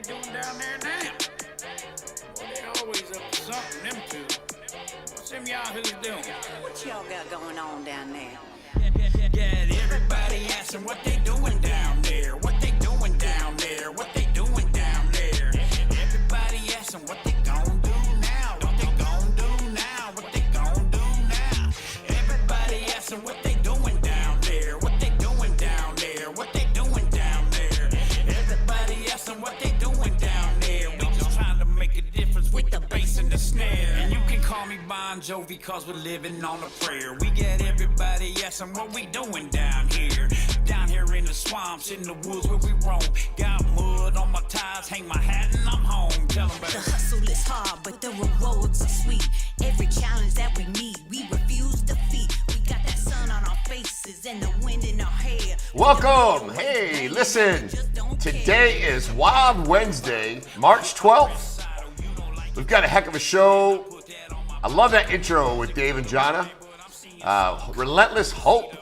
they doing down there now? Well, they always up to something, them two. What's them yahoos doing? What y'all got going on down there? Got everybody asking what they doing down there. What they doing down there. What they doing down there. Everybody asking what they gon' do now. What they gon' do now. What they gon' do now. Everybody asking what they doing down there. What they doing down there. What they doing down there. Everybody asking what they doing down there. We just trying to make a difference with the bass and the snare. And you can call me Bon Jovi cause we're living on a prayer. We got everybody asking what we doing down here. Down here in the swamps, in the woods where we roam. Got mud on my tires, hang my hat and I'm home. Tell them about The hustle is hard, but the rewards are sweet. Every challenge that we meet, we refuse defeat. We got that sun on our faces and the wind in our hair. Welcome. Hey, listen. Today is Wild Wednesday, March 12th. We've got a heck of a show. I love that intro with Dave and Jonna. Relentless Hope.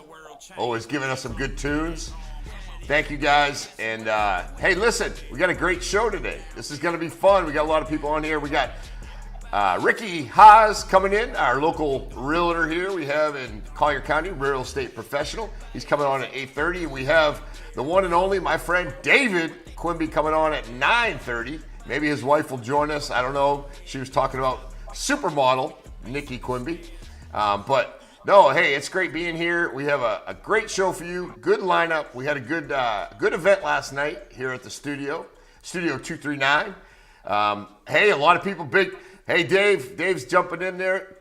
Always giving us some good tunes. Thank you guys. And hey, listen, we got a great show today. This is going to be fun. We got a lot of people on here. We got Ricky Haas coming in, our local realtor here we have in Collier County, real estate professional. He's coming on at 8:30. And we have the one and only, my friend David Quimby, coming on at 9:30. Maybe his wife will join us. I don't know. She was talking about supermodel Nikki Quimby. But no, hey, it's great being here. We have a great show for you. Good lineup. We had a good event last night here at the Studio 239. Hey, a lot of people big. Hey, Dave's jumping in there.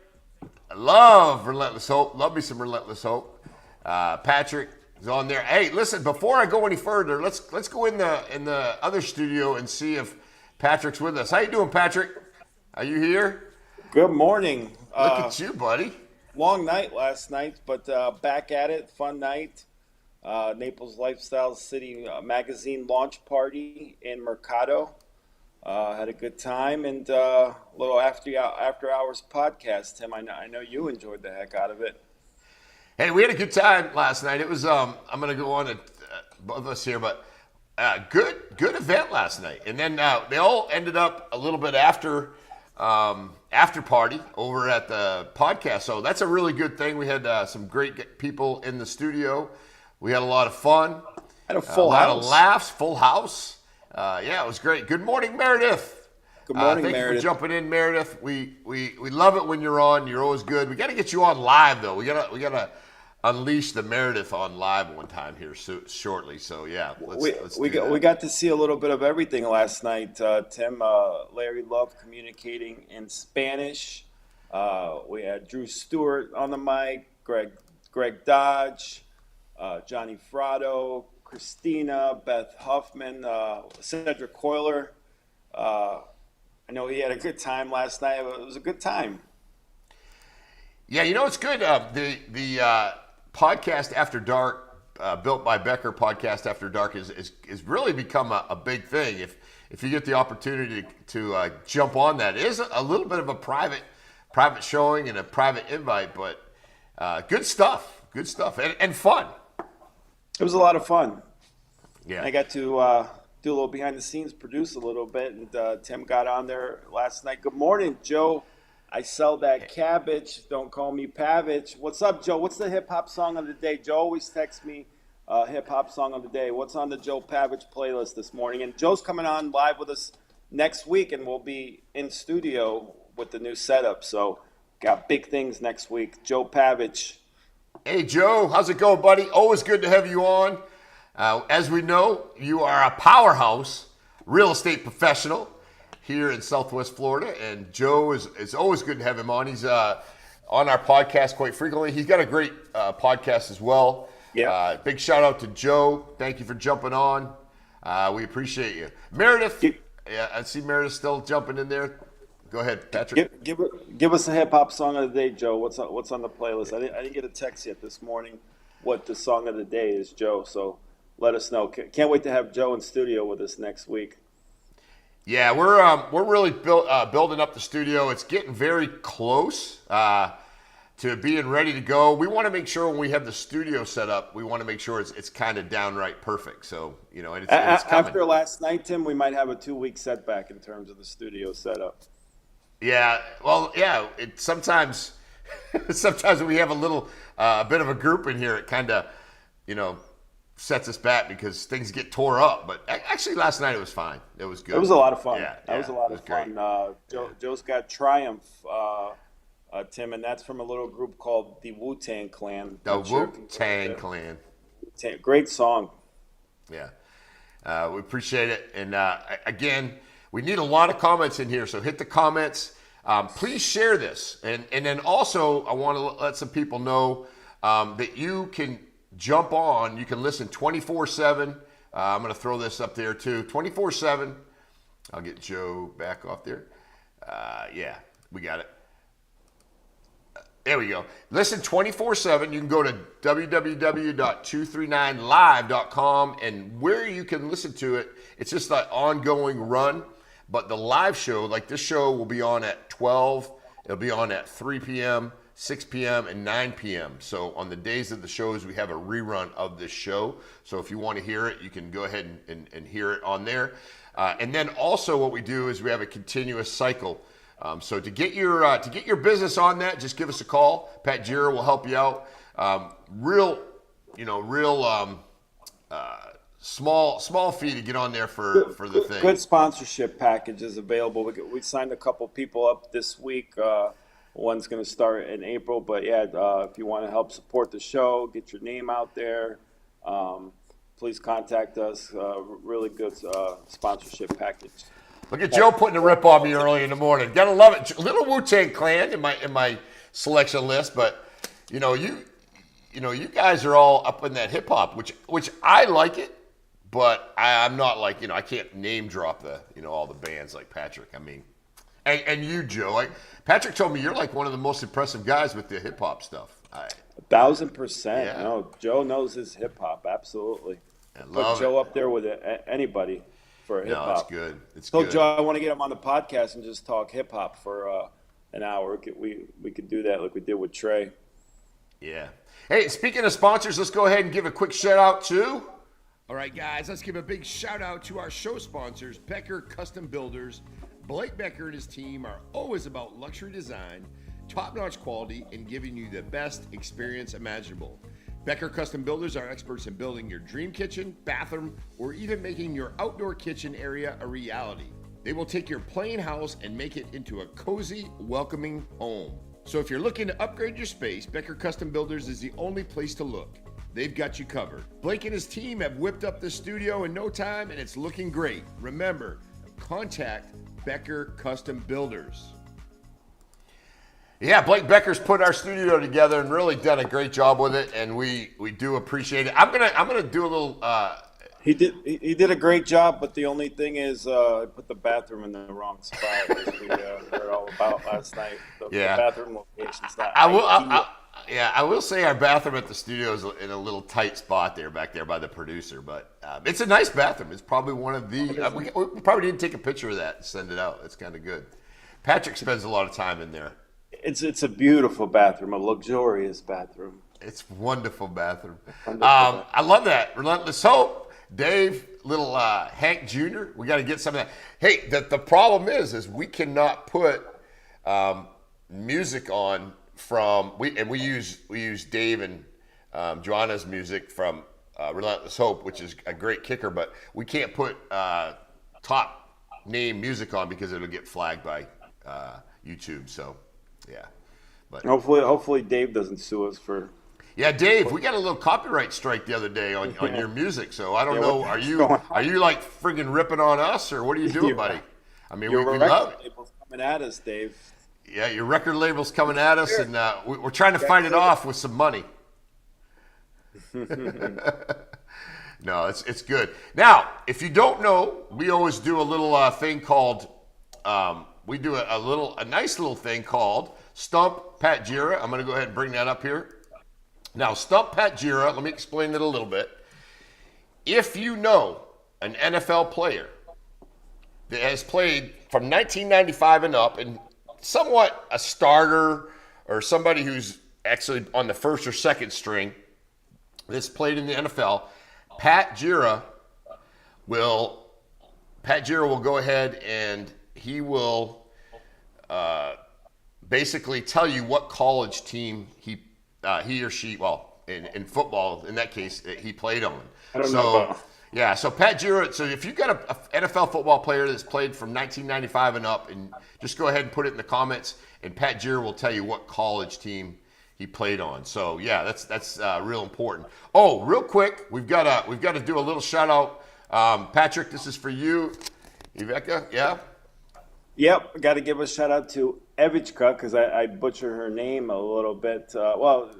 I love Relentless Hope. Love me some Relentless Hope. Patrick is on there. Hey, listen, before I go any further, let's go in the other studio and see if Patrick's with us. How you doing, Patrick? Are you here? Good morning. Look at you, buddy. Long night last night, but back at it. Fun night. Naples Lifestyle City magazine launch party in Mercado. Had a good time and a little after hours podcast. Tim, I know you enjoyed the heck out of it. Hey, we had a good time last night. It was I'm going to go on to both of us here, but good event last night. And then they all ended up a little bit after party over at the podcast. So that's a really good thing. We had some great people in the studio. We had a lot of fun. Had a full house. A lot of laughs, full house. Yeah, it was great. Good morning, Meredith. Good morning, thank Meredith. You for jumping in, Meredith. We love it when you're on. You're always good. We got to get you on live though. We gotta unleash the Meredith on live one time here shortly. So yeah, we got to see a little bit of everything last night. Tim, Larry Love communicating in Spanish. We had Drew Stewart on the mic. Greg Dodge, Johnny Fratto, Christina, Beth Huffman, Cedric Coiler. I know he had a good time last night. It was a good time. Yeah, you know it's good. The podcast After Dark, built by Becker, podcast After Dark is really become a big thing. If you get the opportunity to jump on that, it is a little bit of a private showing and a private invite, but good stuff and fun. It was a lot of fun. Yeah, I got to do a little behind the scenes, produce a little bit, and Tim got on there last night. Good morning, Joe. I sell that cabbage. Don't call me Pavich. What's up, Joe? What's the hip hop song of the day? Joe always texts me hip hop song of the day. What's on the Joe Pavich playlist this morning? And Joe's coming on live with us next week, and we'll be in studio with the new setup. So got big things next week. Joe Pavich. Hey, Joe. How's it going, buddy? Always good to have you on. As we know, you are a powerhouse real estate professional here in Southwest Florida, and Joe is always good to have him on. He's on our podcast quite frequently. He's got a great podcast as well. Yeah. Big shout out to Joe. Thank you for jumping on. We appreciate you. Meredith, yeah, I see Meredith still jumping in there. Go ahead, Patrick. Give us a hip hop song of the day, Joe. What's on the playlist? I didn't get a text yet this morning what the song of the day is, Joe. So let us know. Can't wait to have Joe in studio with us next week. Yeah, we're really building up the studio. It's getting very close. to being ready to go. We want to make sure when we have the studio set up, we want to make sure it's kind of downright perfect. So, you know, and it's coming. After last night, Tim, we might have a 2-week setback in terms of the studio setup. Yeah, well, yeah. Sometimes we have a bit of a group in here. It kind of, you know, sets us back because things get tore up. But actually, last night it was fine. It was good. It was a lot of fun. Yeah, that was a lot of fun. Joe's got Triumph, Tim, and that's from a little group called the Wu-Tang Clan. The Wu-Tang Clan. Great song. Yeah, we appreciate it. And again, we need a lot of comments in here, so hit the comments. Please share this. And then also, I want to let some people know that you can jump on. You can listen 24/7. I'm going to throw this up there too. 24/7. I'll get Joe back off there. Yeah, we got it. There we go. Listen 24/7. You can go to www.239live.com, and where you can listen to it, it's just an ongoing run. But the live show, like this show, will be on at 12. It'll be on at 3 p.m., 6 p.m., and 9 p.m. So on the days of the shows, we have a rerun of this show. So if you want to hear it, you can go ahead and hear it on there. And then also what we do is we have a continuous cycle. So to get your business on that, just give us a call. Pat Jira will help you out. Real small fee to get on there for the thing. Good sponsorship packages available. We signed a couple people up this week. One's going to start in April, but yeah, if you want to help support the show, get your name out there, please contact us. Really good sponsorship package. Look at Joe putting a rip on me early in the morning. Gotta love it. Little Wu-Tang Clan in my selection list, but you you guys are all up in that hip hop, which I like it, but I'm not like, I can't name drop all the bands like Patrick. I mean, and you, Joe. Patrick told me you're like one of the most impressive guys with the hip hop stuff. 1,000%. Yeah. No, Joe knows his hip hop, absolutely. Put Joe up there with anybody. For hip hop. No, it's good. It's good. good. Joe, I want to get him on the podcast and just talk hip hop for an hour. We could do that like we did with Trey. Yeah. Hey, speaking of sponsors, let's go ahead and give a quick shout out to. All right, guys, let's give a big shout out to our show sponsors, Becker Custom Builders. Blake Becker and his team are always about luxury design, top-notch quality, and giving you the best experience imaginable. Becker Custom Builders are experts in building your dream kitchen, bathroom, or even making your outdoor kitchen area a reality. They will take your plain house and make it into a cozy, welcoming home. So if you're looking to upgrade your space, Becker Custom Builders is the only place to look. They've got you covered. Blake and his team have whipped up the studio in no time, and it's looking great. Remember, contact Becker Custom Builders. Yeah, Blake Becker's put our studio together and really done a great job with it, and we do appreciate it. I'm gonna do a little. He did a great job, but the only thing is, I put the bathroom in the wrong spot. As we heard all about last night. The bathroom location's not. I will say our bathroom at the studio is in a little tight spot back there by the producer, but it's a nice bathroom. It's probably one of the. We probably didn't take a picture of that and send it out. It's kind of good. Patrick spends a lot of time in there. It's a beautiful bathroom, a luxurious bathroom. It's a wonderful bathroom. I love that. Relentless Hope, Dave, little Hank Jr. We got to get some of that. Hey, the problem is we cannot put music on from we use Dave and Joanna's music from Relentless Hope, which is a great kicker, but we can't put top name music on because it'll get flagged by YouTube. So. Yeah, but hopefully Dave doesn't sue us for. Yeah, Dave, we got a little copyright strike the other day on your music, so I don't know. Are you like friggin' ripping on us, or what are you doing, buddy? I mean, we love it. Label's coming at us, Dave. Yeah, your record label's coming at us, and we're trying to fight it off with some money. No, it's good. Now, if you don't know, we always do a little thing called. We do a nice little thing called Stump Pat Jira. I'm going to go ahead and bring that up here. Now, Stump Pat Jira, let me explain it a little bit. If you know an NFL player that has played from 1995 and up and somewhat a starter or somebody who's actually on the first or second string that's played in the NFL. Pat Jira will go ahead and he will basically tell you what college team he or she, well, in football, in that case, he played on. I don't know about. Yeah, so Pat Jira, so if you've got an NFL football player that's played from 1995 and up, and just go ahead and put it in the comments, and Pat Jira will tell you what college team he played on. So yeah, that's real important. Oh, real quick, we've got to do a little shout out. Patrick, this is for you. Iveka, yeah? Yep, got to give a shout out to Evichka because I butcher her name a little bit. Well,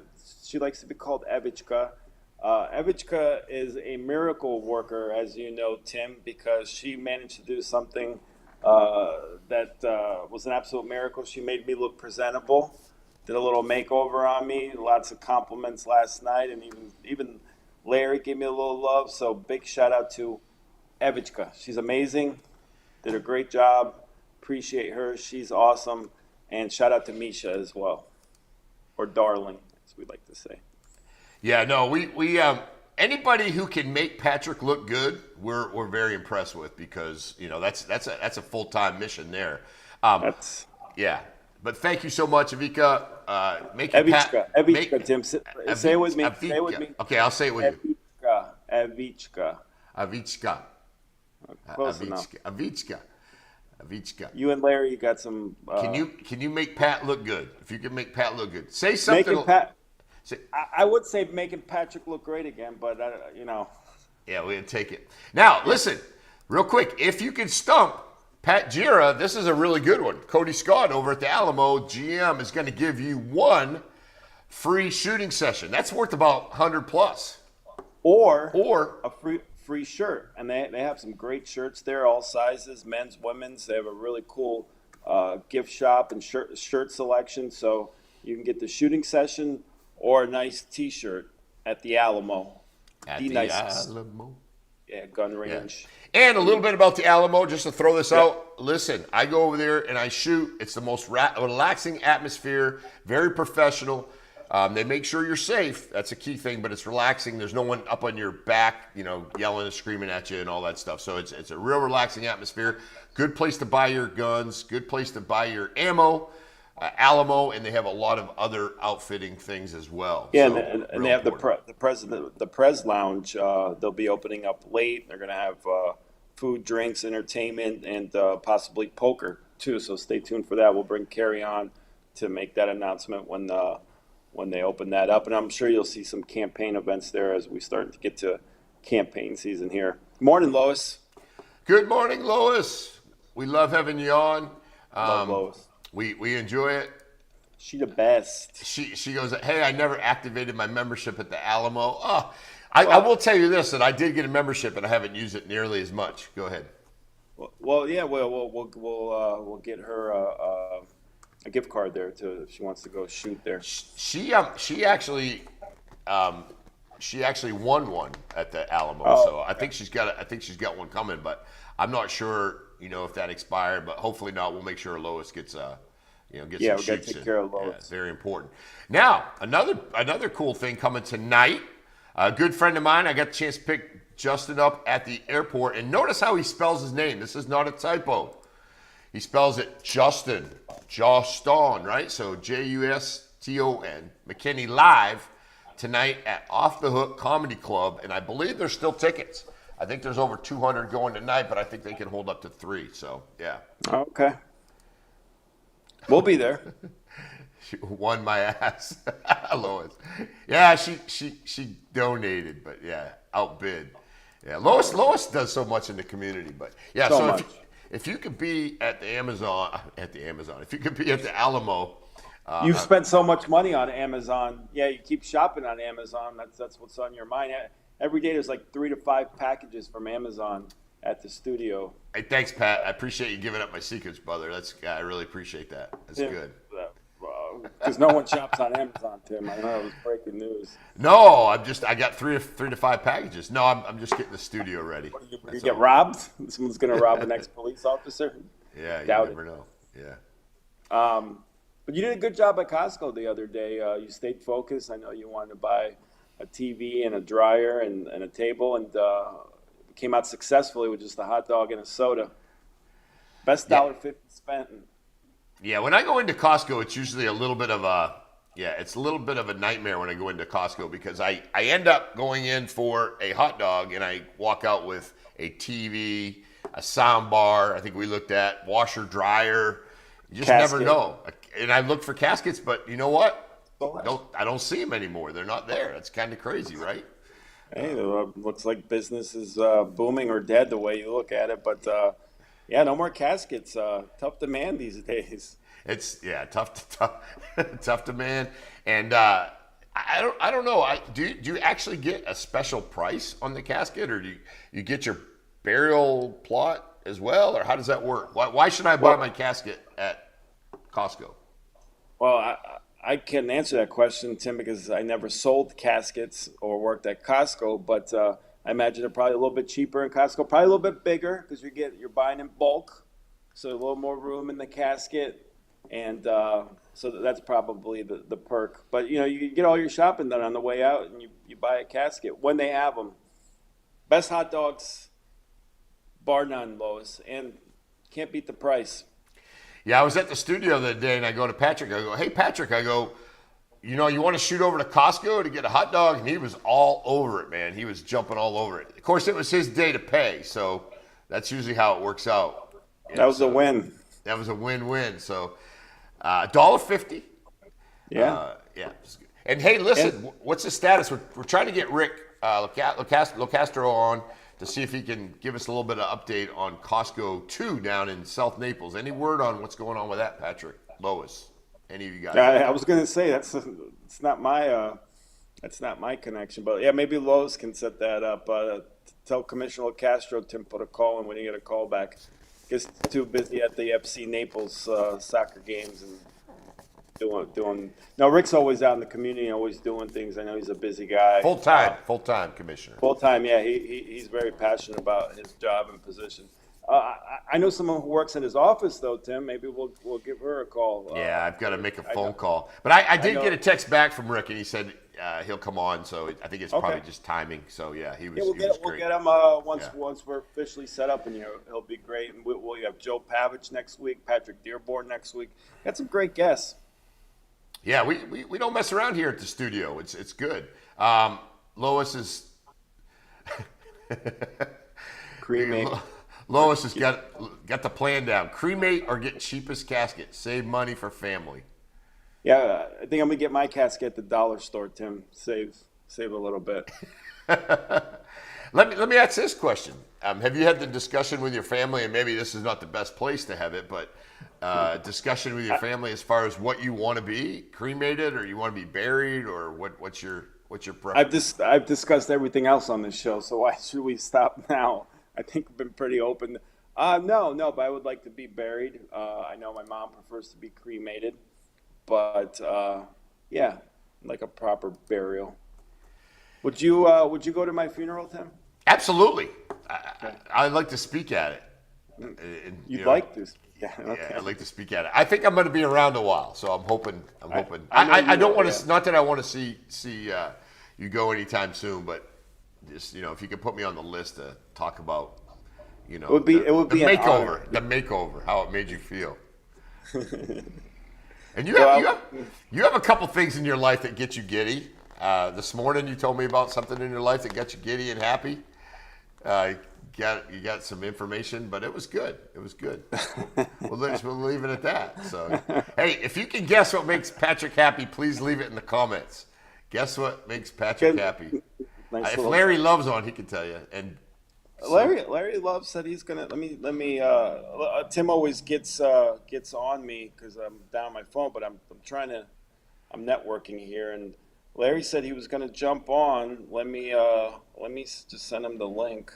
she likes to be called Evichka. Evichka is a miracle worker, as you know, Tim, because she managed to do something that was an absolute miracle. She made me look presentable, did a little makeover on me, lots of compliments last night, and even Larry gave me a little love. So big shout out to Evichka. She's amazing, did a great job. Appreciate her. She's awesome. And shout out to Misha as well, or Darling, as we like to say. Yeah, no, we anybody who can make Patrick look good, we're very impressed with because that's a full-time mission there. Yeah, but thank you so much, Avika. Evichka, Tim, say it with me. Avika. Say it with me. Okay, I'll say it with you. Evichka. Close enough. Avichka. You and Larry, you got some. Can you make Pat look good? If you can make Pat look good, say something. I would say making Patrick look great again, but Yeah, we'd take it. Now, listen, real quick. If you can stump Pat Jira, this is a really good one. Cody Scott over at the Alamo GM is going to give you one free shooting session. That's worth about 100 plus. Or a free shirt. And they have some great shirts there, all sizes, men's, women's. They have a really cool gift shop and shirt selection. So you can get the shooting session or a nice T-shirt at the Alamo. Alamo. Yeah, gun range. Yeah. And a little bit about the Alamo, just to throw this out. Listen, I go over there and I shoot. It's the most relaxing atmosphere, very professional. They make sure you're safe. That's a key thing, but it's relaxing. There's no one up on your back, yelling and screaming at you and all that stuff. So it's a real relaxing atmosphere. Good place to buy your guns. Good place to buy your ammo. Alamo, and they have a lot of other outfitting things as well. Yeah, so, and they have the Prez Lounge. They'll be opening up late. They're going to have food, drinks, entertainment, and possibly poker too. So stay tuned for that. We'll bring Carrie on to make that announcement when they open that up, and I'm sure you'll see some campaign events there as we start to get to campaign season here. Morning, Lois. Good morning, Lois. We love having you on. Love Lois. We enjoy it. She the best. She goes, hey, I never activated my membership at the Alamo. Oh, I will tell you this, that I did get a membership, and I haven't used it nearly as much. Go ahead. Well, yeah, we'll get her a gift card there too if she wants to go shoot there. She actually won one at the Alamo, so I think she's got one coming, but I'm not sure. If that expired, but hopefully not. We'll make sure Lois gets some shoots in. We got to take care of Lois. Yeah, very important. Now, another cool thing coming tonight. A good friend of mine, I got the chance to pick Justin up at the airport, and notice how he spells his name. This is not a typo. He spells it Justin, right? So Juston, McKinney Live tonight at Off the Hook Comedy Club, and I believe there's still tickets. I think there's over 200 going tonight, but I think they can hold up to 3. So, yeah. Okay. We'll be there. She won my ass. Lois. Yeah, she donated, but yeah, outbid. Yeah, Lois does so much in the community, but yeah. So if you could be at the Amazon, if you could be at the Alamo. You've spent so much money on Amazon. Yeah, you keep shopping on Amazon. That's what's on your mind. Every day there's like 3 to 5 packages from Amazon at the studio. Hey, thanks, Pat. I appreciate you giving up my secrets, brother. I really appreciate that. That's good. Because no one shops on Amazon, Tim. I know it was breaking news. No, I got 3 to 5 packages. No, I'm just getting the studio ready. You get robbed? Someone's going to rob an ex-police officer? Yeah, you never know. Yeah. But you did a good job at Costco the other day. You stayed focused. I know you wanted to buy a TV and a dryer and a table, and came out successfully with just a hot dog and a soda. Best $1.50 spent. Yeah, when I go into Costco, it's usually a little bit of a nightmare when I go into Costco because I end up going in for a hot dog and I walk out with a TV, a sound bar. I think we looked at washer, dryer. You just never know. And I look for caskets, but you know what? I don't see them anymore. They're not there. That's kind of crazy, right? Hey, looks like business is booming or dead the way you look at it. But yeah, no more caskets. Tough demand these days. It's tough demand. And I don't know. Do you actually get a special price on the casket, or do you get your burial plot as well, or how does that work? Why should I buy my casket at Costco? Well, I can answer that question, Tim, because I never sold caskets or worked at Costco, but I imagine they're probably a little bit cheaper in Costco, probably a little bit bigger because you're buying in bulk, so a little more room in the casket, and so that's probably the perk. But you get all your shopping done on the way out, and you buy a casket when they have them. Best hot dogs, bar none, Lois, and can't beat the price. Yeah, I was at the studio the other day, and I go to Patrick. I go, hey, Patrick, you want to shoot over to Costco to get a hot dog? And he was all over it, man. He was jumping all over it. Of course, it was his day to pay, so that's usually how it works out. That was a win. That was a win-win. So, $1.50. Yeah. Yeah. And, hey, listen, what's the status? We're trying to get Rick Locastro on to see if he can give us a little bit of update on Costco 2 down in South Naples. Any word on what's going on with that, Patrick? Lois, any of you guys? I was going to say it's not my connection, but yeah, maybe Lois can set that up. Tell Commissioner Castro Tim put a call in when you get a call back. Gets too busy at the FC Naples soccer games and doing. No, Rick's always out in the community, always doing things. I know he's a busy guy. Full time commissioner. Full time, yeah. He's very passionate about his job and position. I know someone who works in his office though, Tim. Maybe we'll give her a call. Yeah, I've got to make a phone call. But I did get a text back from Rick, and he said he'll come on. So I think it's probably just timing. So yeah, he was. We'll get him once we're officially set up, and he'll be great. And we'll have Joe Pavich next week, Patrick Dearborn next week. Got some great guests. Yeah, we don't mess around here at the studio. It's good. Lois is Cremate. Lois has got the plan down. Cremate or get cheapest casket. Save money for family. Yeah, I think I'm gonna get my casket at the dollar store, Tim. Save a little bit. Let me ask this question. Have you had the discussion with your family, and maybe this is not the best place to have it, but discussion with your family as far as what you want to be, cremated, or you want to be buried, or what's your preference? I've discussed everything else on this show, so why should we stop now? I think we've been pretty open. No, but I would like to be buried. I know my mom prefers to be cremated, but yeah, like a proper burial. Would you go to my funeral, Tim? Absolutely. I'd like to speak at it. You'd like to? Yeah, okay. Yeah, I'd like to speak at it. I think I'm going to be around a while, so I'm hoping. I don't want to. Not that I want to see you go anytime soon, but just if you could put me on the list to talk about, it would be the makeover, how it made you feel. And you have a couple things in your life that get you giddy. This morning you told me about something in your life that got you giddy and happy. You got some information, but it was good. It was good. We'll leave it at that. So, hey, if you can guess what makes Patrick happy, please leave it in the comments. Guess what makes Patrick happy? If Larry Love's on, he can tell you. And so, Larry Love said he's gonna. Let me. Tim always gets on me because I'm down on my phone, but I'm networking here, and Larry said he was gonna jump on. Let me just send him the link.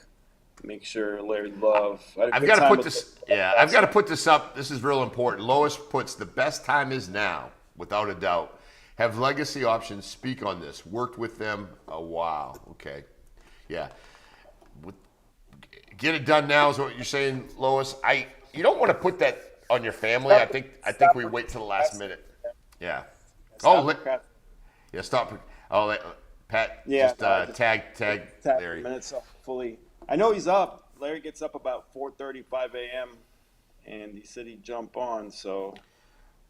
Make sure Larry Love. I've got to put this. Yeah, I've got to put this up. This is real important. Lois puts the best time is now, without a doubt. Have Legacy Options speak on this. Worked with them a while. Okay, yeah. Get it done now is what you're saying, Lois. You don't want to put that on your family. I think we wait till the last minute. Yeah. Stop Oh, procrast- yeah. Stop. Oh, Pat. Yeah, Just, no, I just- tag tap Larry. minutes so fully. I know he's up. Larry gets up about 4:35 a.m. and he said he'd jump on. So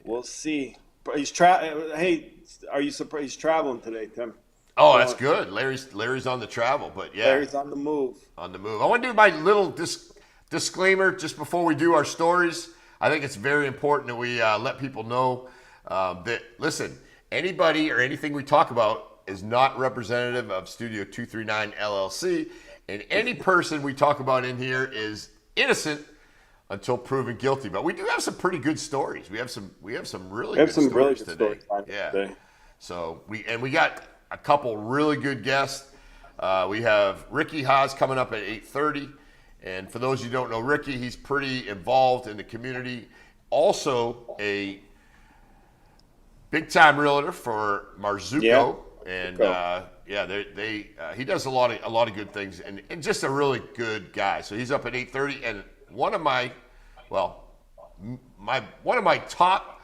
we'll see. But Hey, are you surprised he's traveling today, Tim? Oh, that's good. Larry's on the travel, but yeah, Larry's on the move. on the move. I want to do my little disclaimer just before we do our stories. I think it's very important that we let people know that, listen, anybody or anything we talk about is not representative of Studio 239 LLC, and any person we talk about in here is innocent until proven guilty. But we do have some pretty good stories. We have some really good stories today. Yeah. So we got a couple really good guests. We have Ricky Haas coming up at 8:30. And for those who don't know Ricky, he's pretty involved in the community. Also a big-time realtor for Marzuko. And he does a lot of good things and just a really good guy. So he's up at 8:30. And one of my top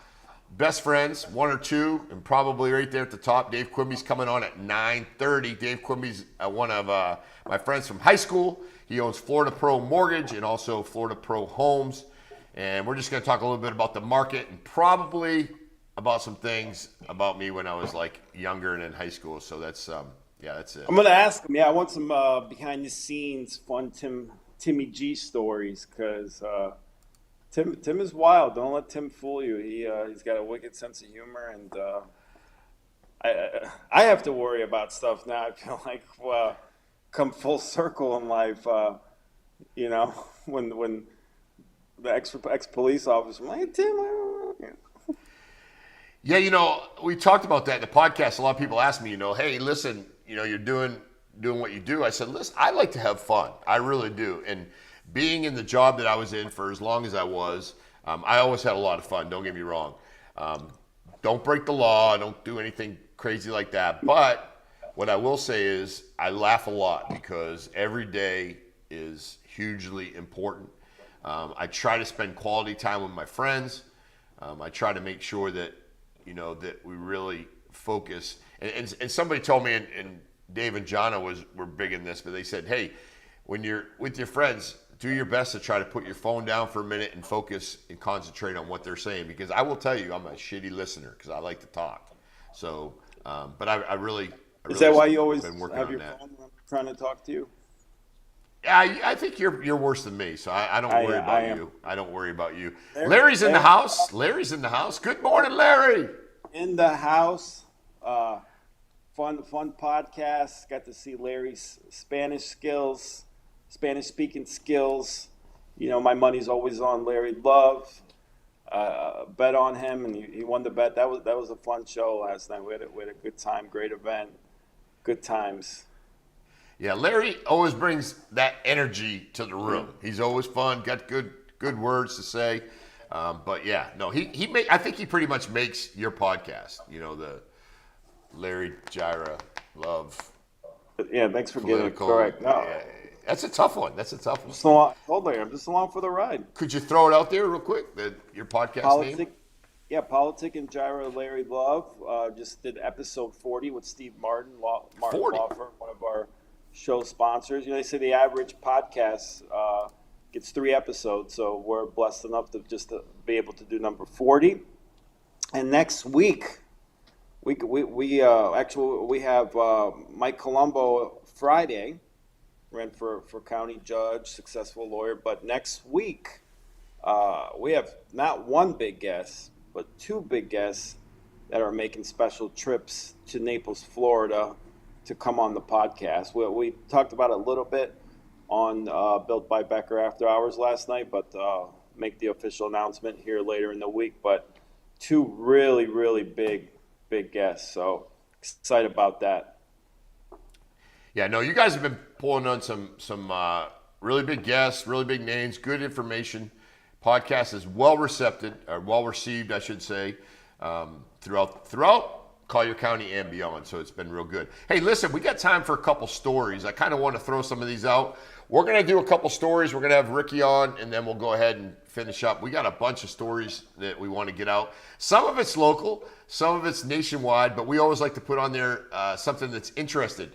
best friends, one or two, and probably right there at the top, Dave Quimby's coming on at 9:30. Dave Quimby's one of my friends from high school. He owns Florida Pro Mortgage and also Florida Pro Homes. And we're just going to talk a little bit about the market and probably about some things about me when I was like younger and in high school. So that's that's it. I'm going to ask him. Yeah, I want some behind the scenes fun Timmy G stories because Tim is wild. Don't let Tim fool you. He's got a wicked sense of humor, and I have to worry about stuff now. I feel like come full circle in life. When the ex police officer, I'm like, hey, Tim. Yeah, we talked about that in the podcast. A lot of people ask me, hey, listen, you're doing what you do. I said, listen, I like to have fun. I really do. And being in the job that I was in for as long as I was, I always had a lot of fun. Don't get me wrong. Don't break the law. Don't do anything crazy like that. But what I will say is I laugh a lot because every day is hugely important. I try to spend quality time with my friends. I try to make sure that, that we really focus. And somebody told me, and Dave and Jana were big in this, but they said, hey, when you're with your friends, do your best to try to put your phone down for a minute and focus and concentrate on what they're saying. Because I will tell you, I'm a shitty listener because I like to talk. So, but I really is that why you always been working have on your that. phone when I'm trying to talk to you? I think you're worse than me, so I don't worry about you. I don't worry about you. Larry's in the house. Larry's in the house. Good morning, Larry. In the house. Fun podcast. Got to see Larry's Spanish speaking skills. My money's always on Larry Love. Bet on him, and he won the bet. That was a fun show last night. We had a good time, great event, good times. Yeah, Larry always brings that energy to the room. He's always fun, got good words to say. But yeah, no, I think he pretty much makes your podcast. The Larry Jira Love. Yeah, thanks for getting it correct. No. Yeah, that's a tough one. I told Larry, I'm just along for the ride. Could you throw it out there real quick? Your podcast name? Yeah, Politic and Jira Larry Love. Just did episode 40 with Steve Martin, Martin 40? Law Firm, one of our show sponsors. They say the average podcast gets 3 episodes, so we're blessed enough to be able to do number 40. And next week, we have Mike Colombo Friday, ran for county judge, successful lawyer. But next week, we have not one big guest, but 2 big guests that are making special trips to Naples, Florida, to come on the podcast. We talked about it a little bit on Built by Becker After Hours last night, but make the official announcement here later in the week. But 2 really, really big guests. So excited about that. Yeah, no, you guys have been pulling on some really big guests, really big names, good information. Podcast is well received, I should say, throughout Collier County and beyond. So it's been real good. Hey, listen, we got time for a couple stories. I kind of want to throw some of these out. We're going to do a couple stories. We're going to have Ricky on, and then we'll go ahead and finish up. We got a bunch of stories that we want to get out. Some of it's local, some of it's nationwide, but we always like to put on there something that's interesting.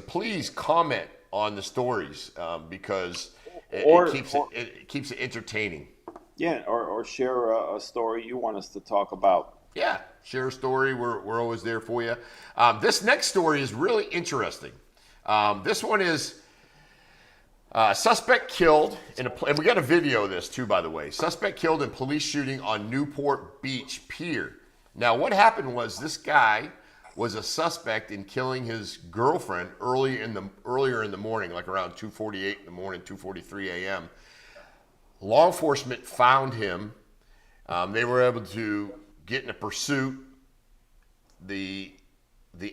Please comment on the stories because it keeps it entertaining. Yeah, or share a story you want us to talk about. Yeah, share a story. We're always there for you. This next story is really interesting. This one is suspect killed and we got a video of this too, by the way. Suspect killed in police shooting on Newport Beach Pier. Now, what happened was this guy was a suspect in killing his girlfriend earlier in the morning, like around 2:48 in the morning, 2:43 a.m. Law enforcement found him. They were able to get in a pursuit. The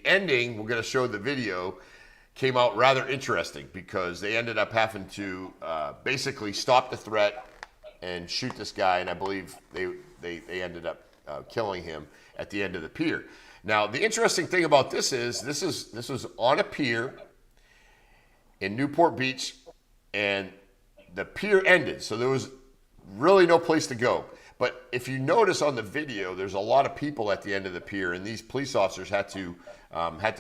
ending, we're going to show the video, came out rather interesting because they ended up having to basically stop the threat and shoot this guy, and I believe they ended up killing him at the end of the pier. Now, the interesting thing about this was on a pier in Newport Beach, and the pier ended, so there was really no place to go. But if you notice on the video, there's a lot of people at the end of the pier, and these police officers had to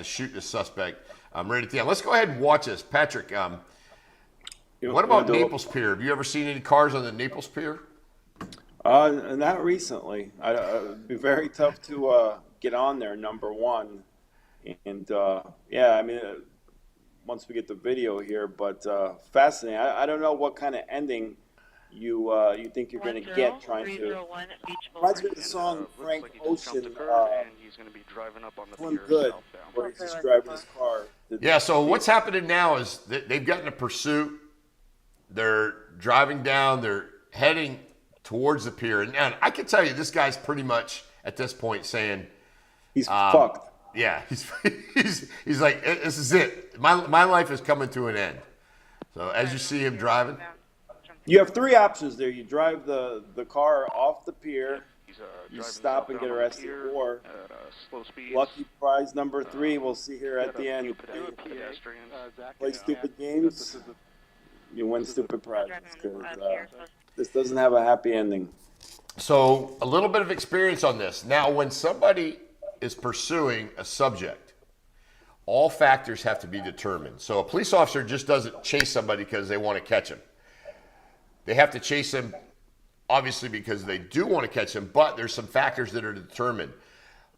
shoot the suspect right at the end. Let's go ahead and watch this. Patrick, what about Naples Pier? Have you ever seen any cars on the Naples Pier? Not recently. It'd be very tough to get on there, number one. And yeah, I mean, once we get the video here, but fascinating. I don't know what kind of ending you think you're going to get trying to. Reminds me of the song Frank Ocean, Swim Good, where he's just driving his car. Yeah, so what's happening now is they've gotten a pursuit. They're driving down. They're heading towards the pier. And I can tell you this guy's pretty much at this point saying, he's fucked. Yeah, he's like, this is it. My life is coming to an end. So as you see him driving. You have three options there. You drive the car off the pier, you stop and get arrested, or lucky prize number 3, we'll see here at the end. Play stupid games, you win stupid prizes. This doesn't have a happy ending. So a little bit of experience on this. Now, when somebody is pursuing a subject, all factors have to be determined. So a police officer just doesn't chase somebody because they want to catch him. They have to chase him, obviously, because they do want to catch him, but there's some factors that are determined.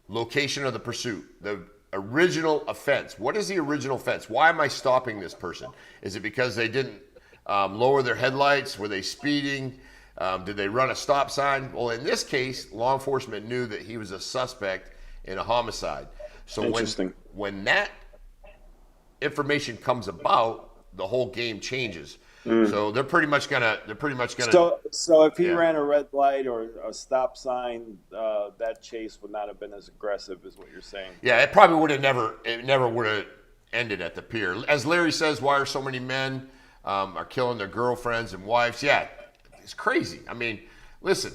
Location of the pursuit, the original offense. What is the original offense? Why am I stopping this person? Is it because they didn't lower their headlights? Were they speeding? Did they run a stop sign? Well, in this case, law enforcement knew that he was a suspect in a homicide. So when that information comes about, the whole game changes. So they're pretty much gonna. So if he ran a red light or a stop sign, that chase would not have been as aggressive, is what you're saying. Yeah, it probably would have never. It never would have ended at the pier. As Larry says, why are so many men are killing their girlfriends and wives? Yeah, it's crazy. I mean, listen,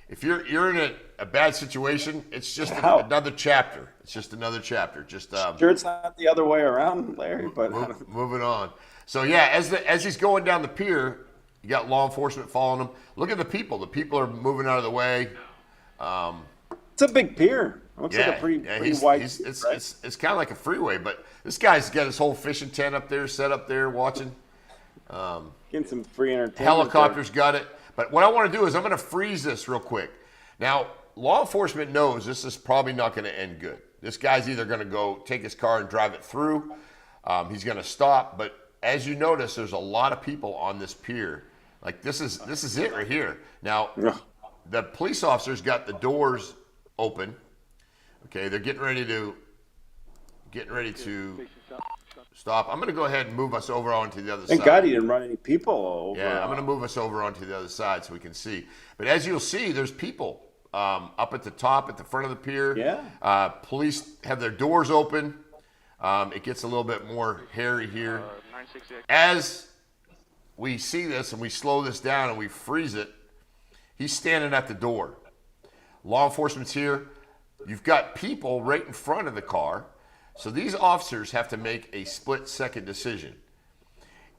if you're in a bad situation, it's just another chapter. It's just another chapter. Just sure, it's not the other way around, Larry. But moving on. So yeah, as he's going down the pier, you got law enforcement following him. Look at the people. The people are moving out of the way. It's a big pier. It looks like a pretty wide. It's kind of like a freeway, but this guy's got his whole fishing tent up there, set up there, watching. Getting some free entertainment. Helicopters got it. But what I want to do is I'm going to freeze this real quick. Now, law enforcement knows this is probably not going to end good. This guy's either going to go take his car and drive it through. He's going to stop, but as you notice, there's a lot of people on this pier. Like this is it right here. Now, the police officers got the doors open. Okay, they're getting ready to stop. I'm going to go ahead and move us over onto the other side. Thank God he didn't run any people over. Yeah, I'm going to move us over onto the other side so we can see. But as you'll see, there's people up at the top, at the front of the pier. Yeah. Police have their doors open. It gets a little bit more hairy here. As we see this and we slow this down and we freeze it, he's standing at the door. Law enforcement's here. You've got people right in front of the car. So these officers have to make a split-second decision.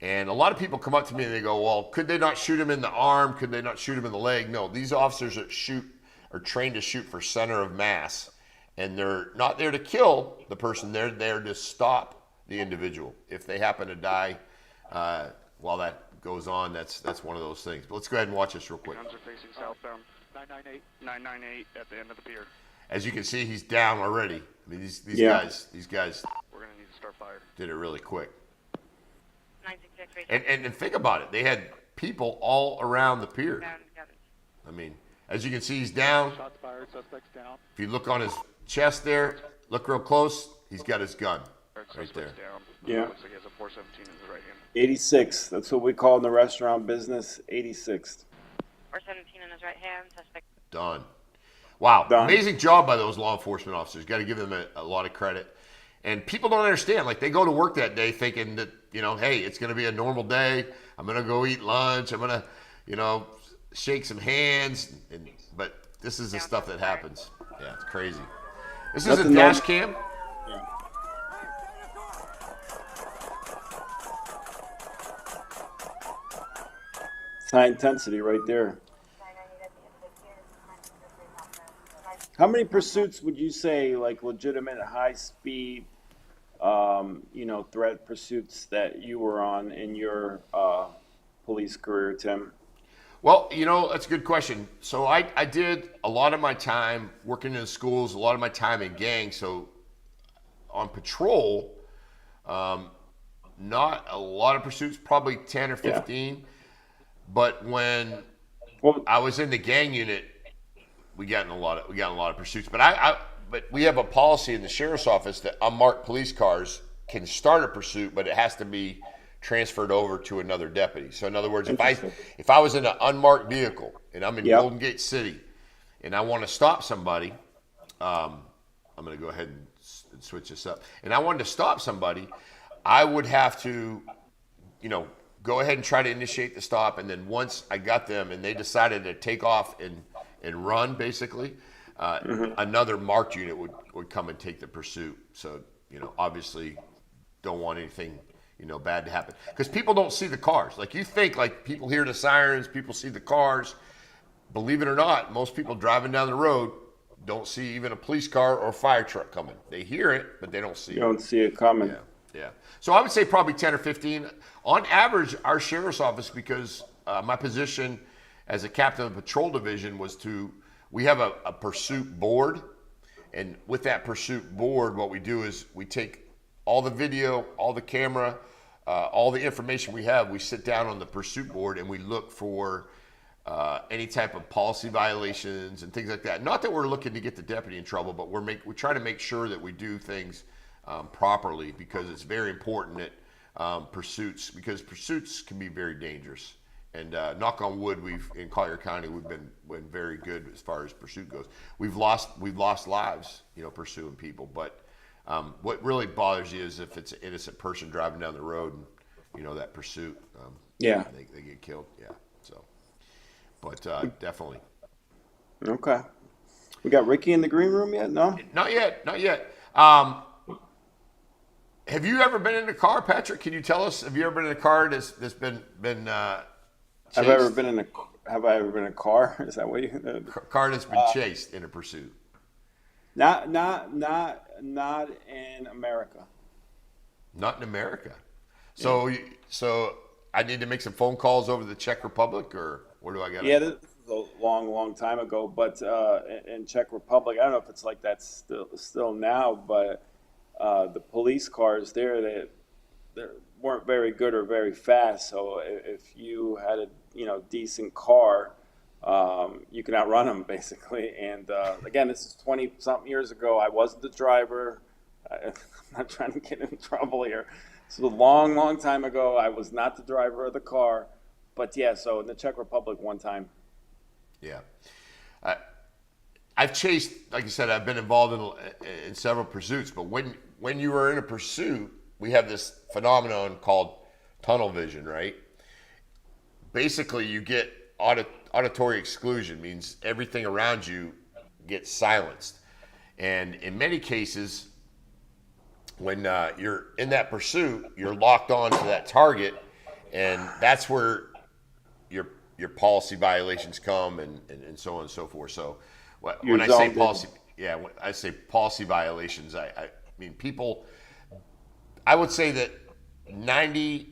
And a lot of people come up to me and they go, well, could they not shoot him in the arm? Could they not shoot him in the leg? No, these officers that are trained to shoot for center of mass. And they're not there to kill the person. They're there to stop the individual. If they happen to die while that goes on, that's one of those things. But let's go ahead and watch this real quick. Guns are facing southbound. 998 at the end of the pier. As you can see, he's down already. I mean, these Yeah. guys We're gonna need to start fire. did it really quick. 966 And think about it. They had people all around the pier. got it. I mean, as you can see, he's down. Shots fired. Suspects down. If you look on his chest there, look real close, he's got his gun right Suspects there. down. Yeah. Looks like he has a 417 in his right hand. 86. That's what we call in the restaurant business. 86. 417 in his right hand, suspect. Done. Wow. Done. Amazing job by those law enforcement officers. Got to give them a lot of credit. And people don't understand. Like, they go to work that day thinking that, hey, it's going to be a normal day. I'm going to go eat lunch. I'm going to, shake some hands. But this is the stuff that happens. Yeah, it's crazy. This is a Nothing dash wrong. cam. Yeah. It's high intensity right there. How many pursuits would you say, like legitimate high speed, threat pursuits that you were on in your police career, Tim? Well, that's a good question. So I did a lot of my time working in schools, a lot of my time in gangs. So on patrol, not a lot of pursuits, probably 10 or 15. But when Well, I was in the gang unit, we got in a lot of pursuits. But we have a policy in the sheriff's office that unmarked police cars can start a pursuit, but it has to be transferred over to another deputy. So in other words, if I was in an unmarked vehicle and I'm in Yep. Golden Gate City and I want to stop somebody, I'm going to go ahead and switch this up. And I wanted to stop somebody, I would have to, go ahead and try to initiate the stop. And then once I got them and they decided to take off and run, basically, another marked unit would come and take the pursuit. So, obviously don't want anything, bad to happen. Because people don't see the cars. Like, you think, like, people hear the sirens, people see the cars. Believe it or not, most people driving down the road don't see even a police car or a fire truck coming. They hear it, but they don't see you it. don't see it coming. Yeah. So I would say probably 10 or 15. On average, our sheriff's office, because my position as a captain of the patrol division was we have a pursuit board. And with that pursuit board, what we do is we take all the video, all the camera, all the information we have, we sit down on the pursuit board and we look for any type of policy violations and things like that. Not that we're looking to get the deputy in trouble, but we try to make sure that we do things properly, because it's very important that pursuits can be very dangerous. And knock on wood, in Collier County, we've been very good as far as pursuit goes. We've lost lives, pursuing people. But what really bothers you is if it's an innocent person driving down the road and that pursuit, Yeah. they get killed. Yeah. So, but definitely. Okay. We got Ricky in the green room yet? No? Not yet. Have you ever been in a car, Patrick? Can you tell us? Have you ever been in a car that's been chased? Have I ever been in a car? Is that what you? Car that's been chased in a pursuit? Not in America. Not in America. So I need to make some phone calls over the Czech Republic, or where do I got? Yeah, this was a long time ago. But in Czech Republic, I don't know if it's like that still now, but the police cars there, they weren't very good or very fast. So if you had a decent car, you can outrun them basically. And again, this is 20-something years ago. I wasn't the driver. I'm not trying to get in trouble here. This was a long time ago. I was not the driver of the car. But yeah, so in the Czech Republic one time. Yeah. I've chased, like you said, I've been involved in several pursuits, but when you are in a pursuit, we have this phenomenon called tunnel vision, right? Basically, you get auditory exclusion, means everything around you gets silenced. And in many cases, when you're in that pursuit, you're locked on to that target, and that's where your policy violations come, and so on and so forth. So when I say policy, when I say policy violations, I mean people. I would say that 98%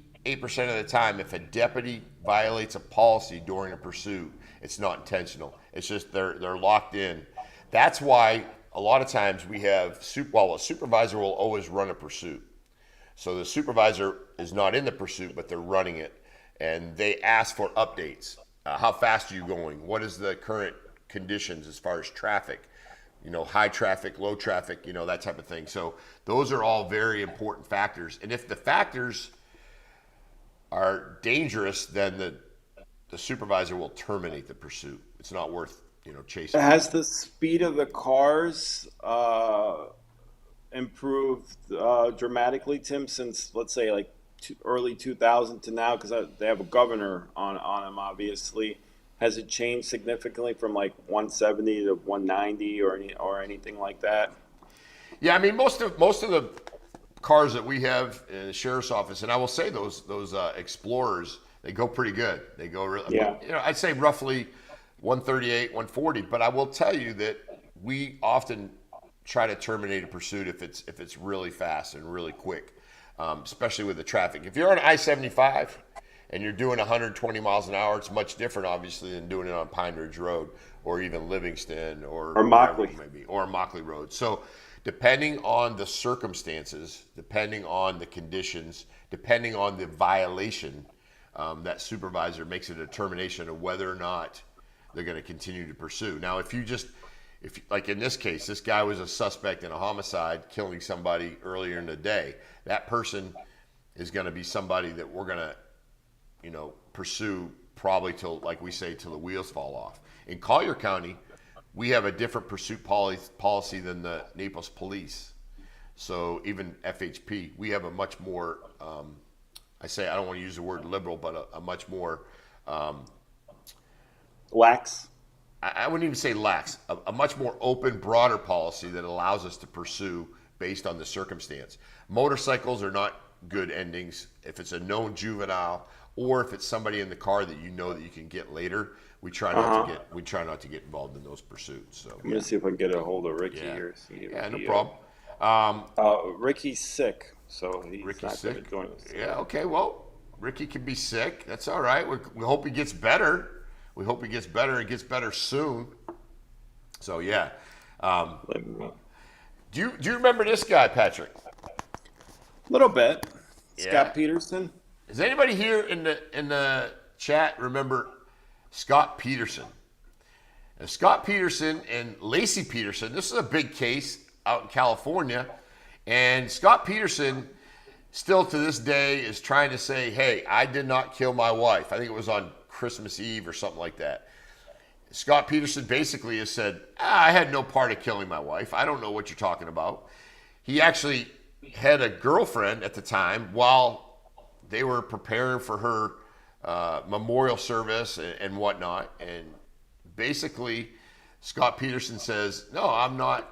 of the time, if a deputy violates a policy during a pursuit, it's not intentional. It's just they're locked in. That's why a lot of times we have a supervisor will always run a pursuit. So the supervisor is not in the pursuit, but they're running it, and they ask for updates. How fast are you going? What is the current conditions as far as traffic? High traffic, low traffic, that type of thing. So those are all very important factors. And if the factors are dangerous, then the supervisor will terminate the pursuit. It's not worth, chasing. Has the speed of the cars improved dramatically, Tim, since, let's say, like early 2000 to now? Because they have a governor on them, obviously. Has it changed significantly from like 170 to 190 or anything like that? Yeah, I mean most of the cars that we have in the sheriff's office, and I will say those Explorers, they go pretty good. They go really, I'd say roughly 138, 140. But I will tell you that we often try to terminate a pursuit if it's really fast and really quick, especially with the traffic. If you're on I-75 and you're doing 120 miles an hour, it's much different, obviously, than doing it on Pine Ridge Road or even Livingston or Mockley, maybe, or Mockley Road. So depending on the circumstances, depending on the conditions, depending on the violation, that supervisor makes a determination of whether or not they're going to continue to pursue. Now, if like in this case, this guy was a suspect in a homicide, killing somebody earlier in the day, that person is going to be somebody that we're going to pursue probably till, like we say, till the wheels fall off. In Collier County, we have a different pursuit policy than the Naples Police. So even FHP, we have a much more, I don't want to use the word liberal, but a much more lax. I wouldn't even say lax, a much more open, broader policy that allows us to pursue based on the circumstance. Motorcycles are not good endings. If it's a known juvenile, or if it's somebody in the car that that you can get later, we try not to get involved in those pursuits. So I'm gonna see if I can get a hold of Ricky here. No problem. Ricky's sick, so he's Ricky's not sick. going to join us. Yeah, okay. Well, Ricky can be sick. That's all right. We hope he gets better. We hope he gets better and gets better soon. So yeah. Do you remember this guy, Patrick? A little bit. Yeah. Scott Peterson. Does anybody here in the chat remember Scott Peterson? And Scott Peterson and Lacey Peterson, this is a big case out in California. And Scott Peterson still to this day is trying to say, hey, I did not kill my wife. I think it was on Christmas Eve or something like that. Scott Peterson basically has said, I had no part of killing my wife. I don't know what you're talking about. He actually had a girlfriend at the time while they were preparing for her memorial service and whatnot. And basically, Scott Peterson says, no, I'm not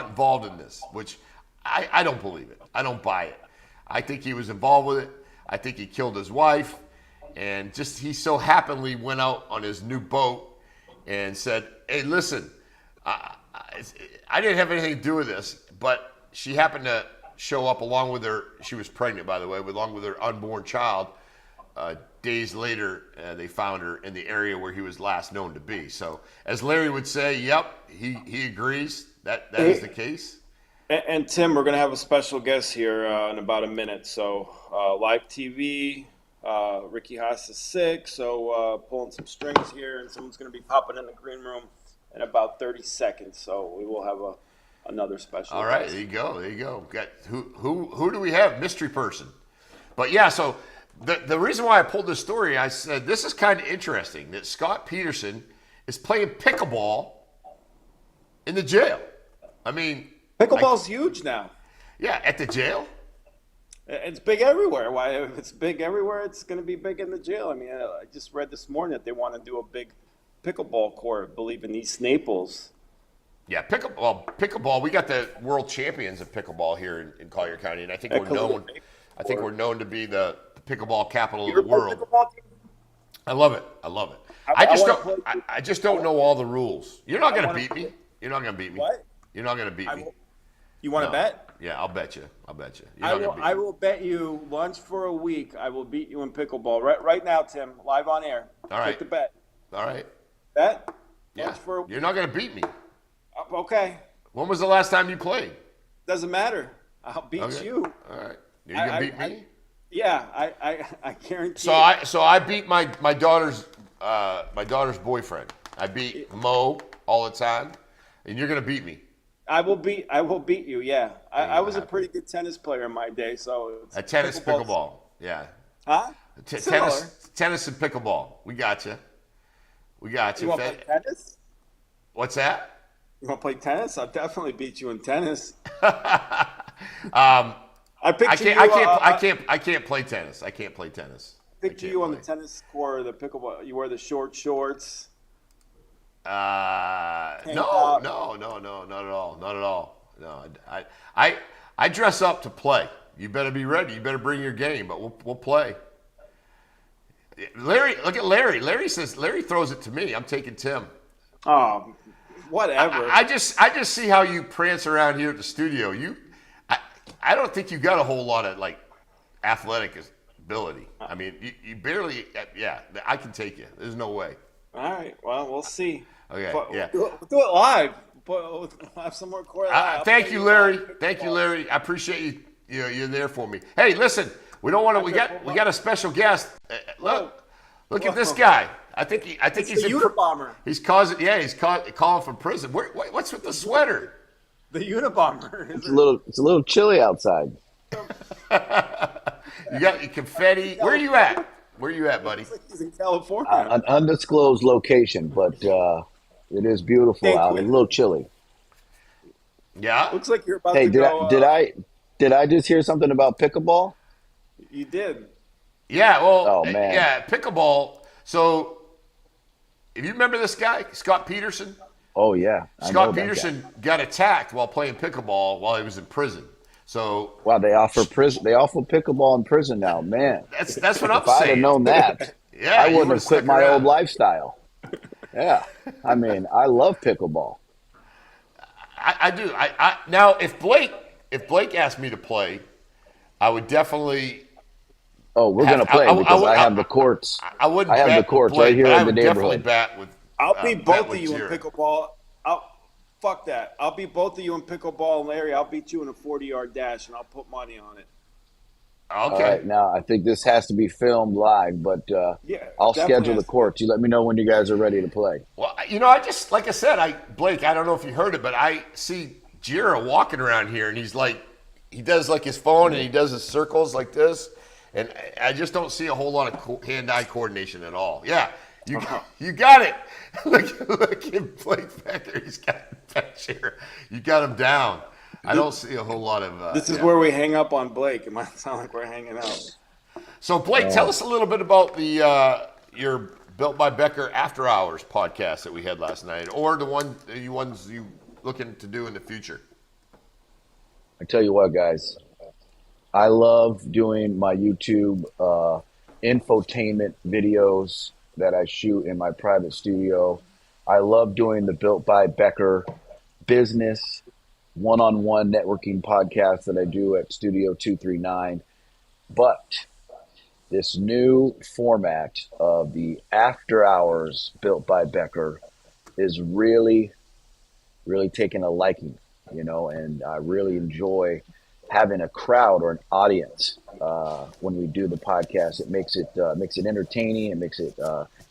involved in this, which I don't believe it. I don't buy it. I think he was involved with it. I think he killed his wife, and just he so happily went out on his new boat and said, hey, listen, I didn't have anything to do with this, but she happened to show up along with her. She was pregnant, by the way, along with her unborn child. Days later, they found her in the area where he was last known to be. So, as Larry would say, yep, he agrees that is the case. And Tim, we're going to have a special guest here in about a minute. So, live TV. Ricky Haas is sick, so pulling some strings here, and someone's going to be popping in the green room in about 30 seconds. So we will have another special. All right, guest. There you go. Got who do we have? Mystery person. But yeah, so the reason why I pulled this story, I said this is kind of interesting that Scott Peterson is playing pickleball in the jail. I mean, pickleball's huge now. Yeah, at the jail. It's big everywhere. Why, if it's big everywhere, it's going to be big in the jail. I mean, I just read this morning that they want to do a big pickleball court, I believe, in East Naples. Yeah, pickleball. We got the world champions of pickleball here in Collier County, and I think we're known. I think we're known to be the pickleball capital of the world. I love it. I just don't know all the rules. You're not gonna beat me. You're not gonna beat me. What? You're not gonna beat me. You want to bet? Yeah, I'll bet you. I will bet you lunch for a week. I will beat you in pickleball right now, Tim. Live on air. All right. Take the bet. All right. Bet. Yeah. Lunch for a week. You're not gonna beat me. Okay. When was the last time you played? Doesn't matter. I'll beat you. All right. You're gonna beat me? Yeah, I guarantee. So I beat my daughter's boyfriend. I beat Mo all the time, and you're gonna beat me. I will beat you. Yeah, I was a pretty good tennis player in my day. So tennis, pickleball. Yeah. Huh? Tennis and pickleball. We got you. You want to play tennis? What's that? You want to play tennis? I'll definitely beat you in tennis. I can't play tennis. I can't play tennis. Picture you on the tennis court or the pickleball. You wear the short shorts. No, not at all. No, I dress up to play. You better be ready. You better bring your game, but we'll play. Larry, look at Larry. Larry throws it to me. I'm taking Tim. Oh, whatever. I just see how you prance around here at the studio. I don't think you got a whole lot of like athletic ability. I mean, you barely. Yeah, I can take you. There's no way. All right. Well, we'll see. Okay. Yeah. We'll do it live. We'll have some more court live. Thank you, Larry. Thank you, Larry. I appreciate you. You're there for me. Hey, listen. We don't want to. We got a special guest. Look at this guy. I think he's the Unabomber. He's causing. Yeah, he's calling from prison. What's with the sweater? The Unabomber. It's a little chilly outside. You got your confetti. Where are you at? Where are you at, buddy? Looks like he's in California. An undisclosed location, but it is beautiful out. It's a little chilly. Yeah. Looks like you're about Hey, to go. did I just hear something about pickleball? You did. Yeah. Well. Oh, man. Yeah. Pickleball. So, if you remember this guy, Scott Peterson. Oh yeah. Scott Peterson got attacked while playing pickleball while he was in prison. So wow, they offer pickleball in prison now, man. That's what I'm saying. If I'd have known that, yeah, I wouldn't have quit my old lifestyle. Yeah, I mean, I love pickleball. I do. Now, if Blake asked me to play, I would definitely. Oh, we're gonna play because I have the courts. I wouldn't. I have the courts right here in the neighborhood. Bet with. I'll beat both of you in pickleball. Fuck that. I'll beat both of you in pickleball, and Larry, I'll beat you in a 40-yard dash, and I'll put money on it. Okay. All right, now I think this has to be filmed live, but I'll schedule the courts. You let me know when you guys are ready to play. Well, I just, like I said, Blake, I don't know if you heard it, but I see Jira walking around here, and he's like, he does like his phone, and he does his circles like this, and I just don't see a whole lot of hand-eye coordination at all. Yeah. You got it. Look at Blake Becker. He's got that chair. You got him down. I don't see a whole lot of. This is where we hang up on Blake. It might sound like we're hanging out. So Blake, tell us a little bit about the your Built by Becker After Hours podcast that we had last night, or the ones you looking to do in the future. I tell you what, guys, I love doing my YouTube infotainment videos that I shoot in my private studio. I love doing the Built by Becker business one-on-one networking podcast that I do at Studio 239. But this new format of the After Hours Built by Becker is really, really taking a liking, and I really enjoy having a crowd or an audience when we do the podcast. It makes it entertaining. It makes it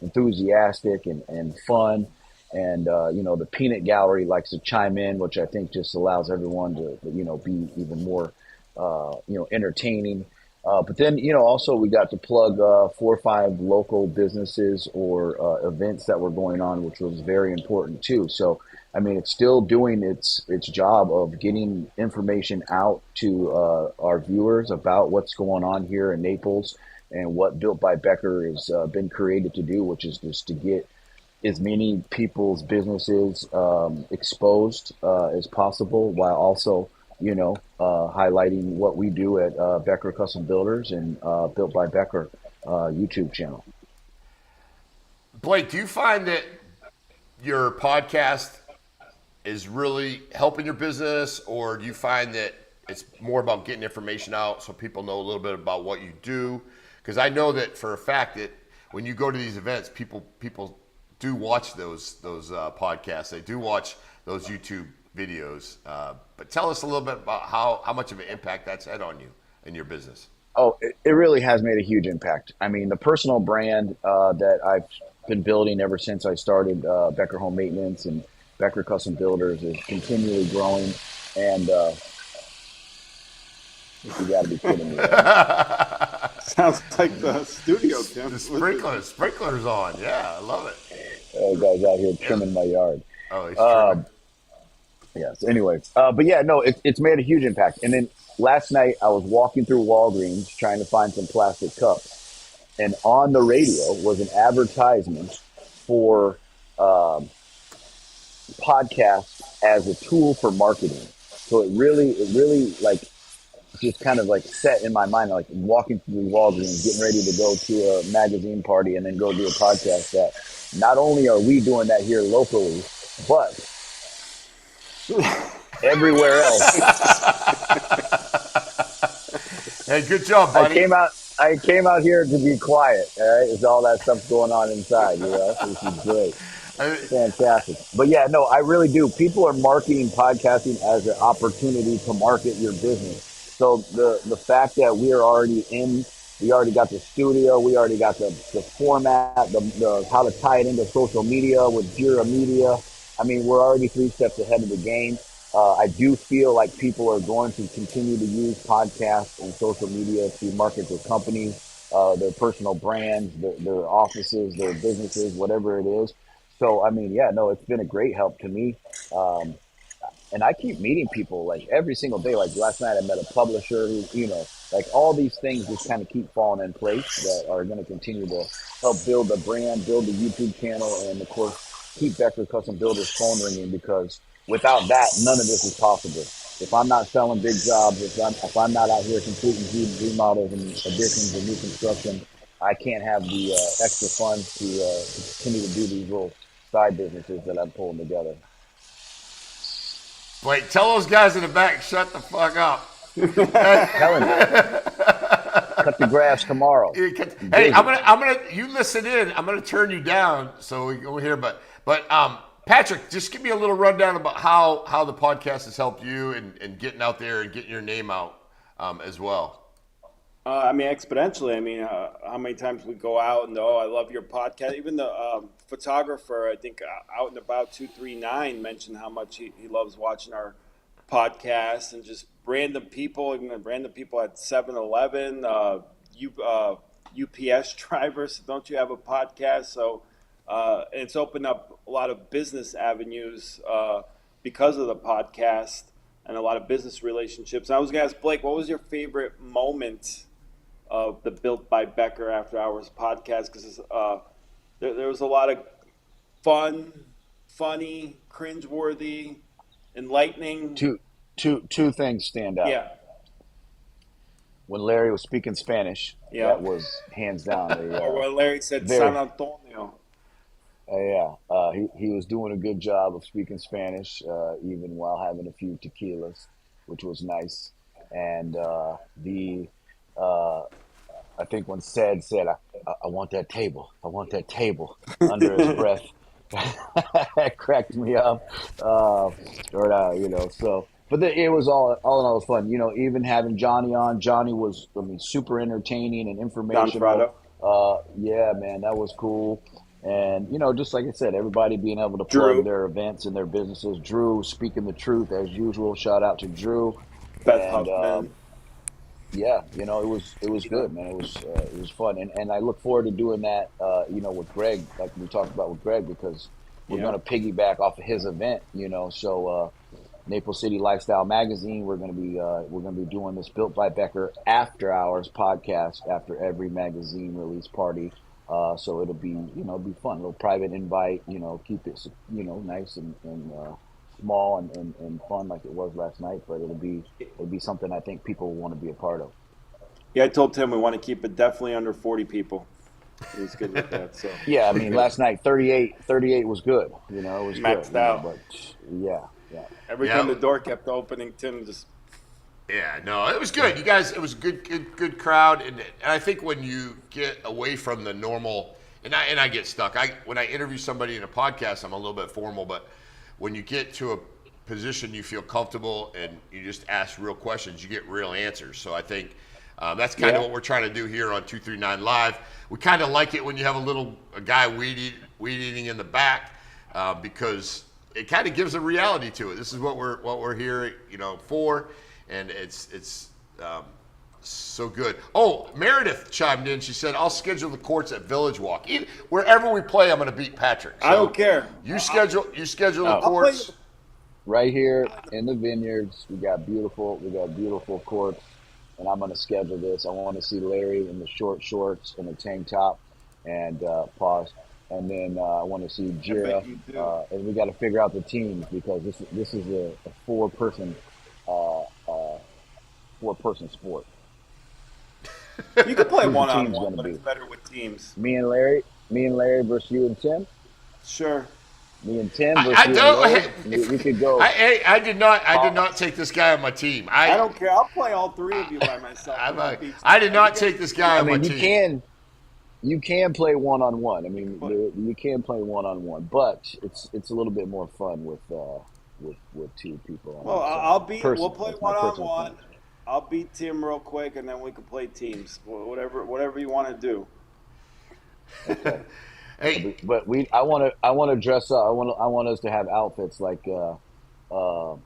enthusiastic and fun. And the peanut gallery likes to chime in, which I think just allows everyone to be even more entertaining. But then also we got to plug 4 or 5 local businesses or events that were going on, which was very important too. So I mean, it's still doing its job of getting information out to our viewers about what's going on here in Naples and what Built by Becker has been created to do, which is just to get as many people's businesses exposed as possible, while also, highlighting what we do at Becker Custom Builders and Built by Becker YouTube channel. Blake, do you find that your podcast is really helping your business, or do you find that it's more about getting information out so people know a little bit about what you do? Because I know that for a fact that when you go to these events, people do watch those podcasts. They do watch those YouTube videos. But tell us a little bit about how much of an impact that's had on you and your business. Oh, it really has made a huge impact. I mean, the personal brand that I've been building ever since I started Becker Home Maintenance and Becker Custom Builders is continually growing, and you got to be kidding me. Right? Sounds like the studio, Tim. The sprinklers on. Yeah, I love it. Oh, guys out here trimming my yard. Oh, he's trimming. Yes. Anyway, but yeah, no, it's made a huge impact. And then last night I was walking through Walgreens trying to find some plastic cups, and on the radio was an advertisement for podcast as a tool for marketing. So it really like just kind of like set in my mind, like walking through Walgreens, getting ready to go to a magazine party and then go do a podcast, that not only are we doing that here locally, but everywhere else. Hey, good job, buddy. I came out here to be quiet. All right, it's all that stuff going on inside, which is great. Fantastic. But yeah, no, I really do. People are marketing podcasting as an opportunity to market your business. So the fact that we already got the studio, we already got the format, the how to tie it into social media with Jira Media. I mean, we're already 3 steps ahead of the game. I do feel like people are going to continue to use podcasts and social media to market their companies, their personal brands, their offices, their businesses, whatever it is. So, I mean, yeah, no, it's been a great help to me. And I keep meeting people like every single day. Like last night I met a publisher who, like all these things just kind of keep falling in place that are going to continue to help build the brand, build the YouTube channel, and of course, keep Becker Custom Builders phone ringing, because without that, none of this is possible. If I'm not selling big jobs, if I'm not out here completing huge remodels and additions and new construction, I can't have the extra funds to continue to do these little side businesses that I'm pulling together. Wait, tell those guys in the back, shut the fuck up. Telling you. Cut the grass tomorrow. Hey, I'm gonna. You listen in. I'm gonna turn you down so we go here. But Patrick, just give me a little rundown about how the podcast has helped you and getting out there and getting your name out as well. I mean, exponentially. I mean, how many times we go out and, I love your podcast. Even the photographer, I think, out and about 239 mentioned how much he loves watching our podcast, and just random people, even random people at 7-Eleven, UPS drivers. Don't you have a podcast? So it's opened up a lot of business avenues because of the podcast, and a lot of business relationships. And I was going to ask Blake, what was your favorite moment of the Built by Becker After Hours podcast? Because there was a lot of fun, funny, cringeworthy, enlightening. Two things stand out. Yeah. When Larry was speaking Spanish, that was hands down. Or when Larry said San Antonio. He was doing a good job of speaking Spanish, even while having a few tequilas, which was nice. And I think when said, I want that table. I want that table under his breath. That cracked me up. But it was all in all, it was fun. Even having Johnny on. Johnny was, super entertaining and informational. Yeah, man, that was cool. And, just like I said, everybody being able to plug their events and their businesses. Drew speaking the truth as usual. Shout out to Drew. Beth Huffman. Yeah, it was good, man. It was fun, and I look forward to doing that, with Greg, like we talked about with Greg, because we're going to piggyback off of his event, So Naples City Lifestyle Magazine, we're going to be doing this Built by Becker After Hours podcast after every magazine release party, So it'll be, be fun. A little private invite, keep it, nice and small and fun like it was last night. But it'll be something I think people will want to be a part of. Yeah, I told Tim we want to keep it definitely under 40 people. He's good with that. So Yeah, I mean, last night 38 was good. It was maxed good. out. But yeah. Every Yeah. time the door kept opening, Tim just Yeah, no, it was good. You guys, it was a good crowd, and I think when you get away from the normal, and I get stuck. When I interview somebody in a podcast, I'm a little bit formal, but when you get to a position you feel comfortable and you just ask real questions, you get real answers. So I think that's kind of what we're trying to do here on 239 Live. We kind of like it when you have a guy weed eating in the back because it kind of gives a reality to it. This is what we're here, for. And it's so good. Oh, Meredith chimed in. She said, "I'll schedule the courts at Village Walk. Wherever we play, I'm going to beat Patrick. So I don't care. You schedule the courts. Right here in the vineyards, we got beautiful courts, and I'm going to schedule this. I want to see Larry in the short shorts and the tank top, and pause. And then I want to see Jira, and we got to figure out the teams because this is a four-person sport. You can play Who's the one-on-one, team's gonna but be? it's better with teams. Me and Larry versus you and Tim. Sure. Me and Tim versus I you and don't. Larry. We could go. I did not take this guy on my team. I don't care. I'll play all three of you by myself. I did not take this guy on my team. You can play one-on-one. I mean, you can play one-on-one, but it's a little bit more fun with two people. Well, we'll play one-on-one. I'll beat Tim real quick, and then we can play teams. Whatever you want to do. Okay. Hey, But I want to dress up. I want us to have outfits like on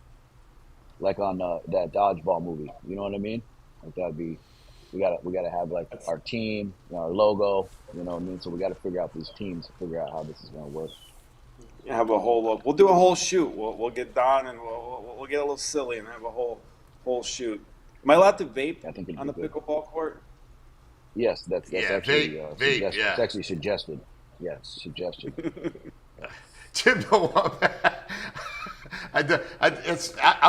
that dodgeball movie. You know what I mean? Like that'd be. We gotta have like our team, our logo. You know what I mean? So we got to figure out these teams to figure out how this is gonna work. Have a whole. We'll do a whole shoot. We'll get Don and we'll get a little silly and have a whole shoot. Am I allowed to vape on the pickleball court? Yes, that's actually vape, yeah. It's actually suggested. Yes, suggested. Tim don't want that. I'm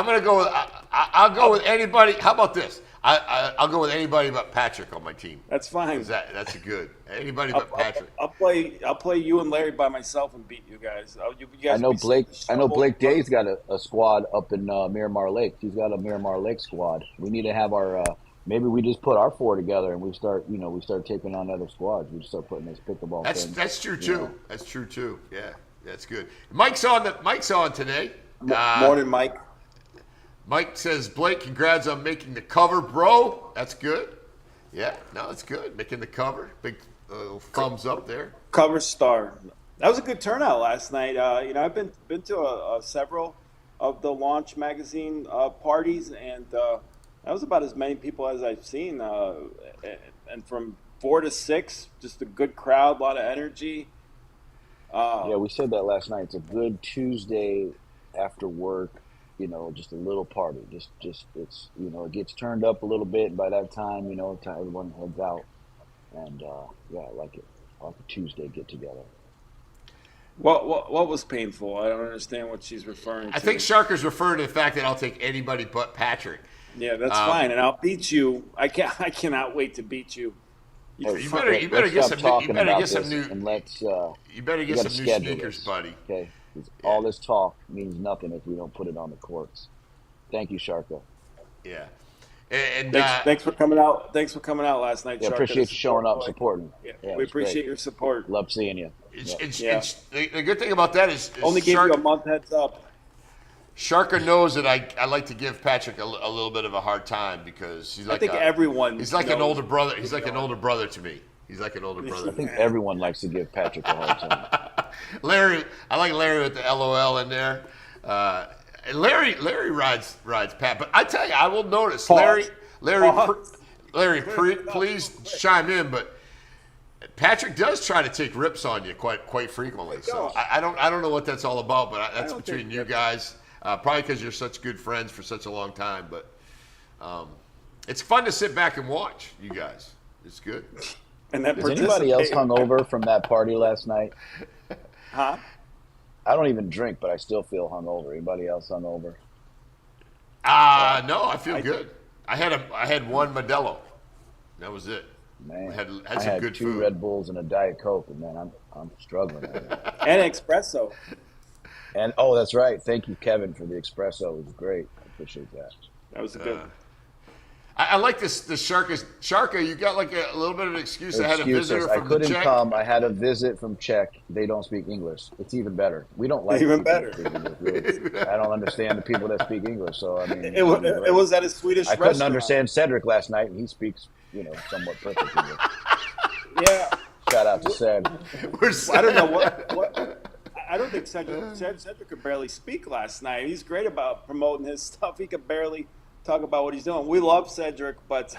gonna go with. I'll go with anybody. How about this? I'll go with anybody but Patrick on my team. That's fine. That's good. Anybody but Patrick. I'll play you and Larry by myself and beat you guys. You guys I know Blake Day's got a squad up in Miramar Lake. He's got a Miramar Lake squad. We need to have our. Maybe we just put our four together and we start taking on other squads. We just start putting this pickleball. That's true too. That's true too. Yeah, that's good. Mike's on today. Morning, Mike. Mike says, Blake, congrats on making the cover, bro. That's good. Yeah, no, it's good. Making the cover. Big thumbs up there. Cover star. That was a good turnout last night. I've been to several of the Launch magazine parties, and that was about as many people as I've seen. And from 4 to 6, just a good crowd, a lot of energy. Yeah, we said that last night. It's a good Tuesday after work. Just a little party. Just it's it gets turned up a little bit, and by that time, everyone heads out. And I like it. I like a Tuesday get together. What was painful? I don't understand what she's referring to. I think Sharker's referring to the fact that I'll take anybody but Patrick. Yeah, that's fine, and I'll beat you. I cannot wait to beat you. You better get some new sneakers, buddy. Okay. All this talk means nothing if we don't put it on the courts. Thank you, Sharka. Yeah. And thanks for coming out. Thanks for coming out last night. Yeah, Sharka, appreciate you showing up, supporting. Yeah, we appreciate your support. Love seeing you. The good thing about that is only gave you a month heads up. Sharka knows that I like to give Patrick a little bit of a hard time because he's like everyone. He's like an older brother. He's like an older brother to me. He's like an older brother. I think everyone likes to give Patrick a hard time. I like Larry with the LOL in there. And Larry rides Pat, but I tell you, I will notice Larry, please chime in. But Patrick does try to take rips on you quite frequently. So I don't know what that's all about, but that's between you guys. Probably because you're such good friends for such a long time. But it's fun to sit back and watch you guys. It's good. and then Is anybody else participate. hungover from that party last night? Huh? I don't even drink, but I still feel hungover. Anybody else hungover? No, I feel I good. I had one Modelo. That was it. Man, Had I some had good 2 food. Red Bulls and a Diet Coke, and man, I'm struggling right now. And espresso. And oh, that's right. Thank you, Kevin, for the espresso. It was great. I appreciate that. That was a good. I like this. The Sharka, you got like a little bit of an excuse. I had a Excuses. visitor I from the couldn't Czech. come. I had a visit from Czech. They don't speak English. It's even better. We don't like Even people that better. speak English, really. I don't understand the people that speak English. So I mean, It was at a Swedish I restaurant. couldn't understand Cedric last night, and he speaks, somewhat perfect English. Yeah. Shout out to Ced. I don't know what. I don't think Cedric could barely speak last night. He's great about promoting his stuff. He could barely talk about what he's doing. We love Cedric, but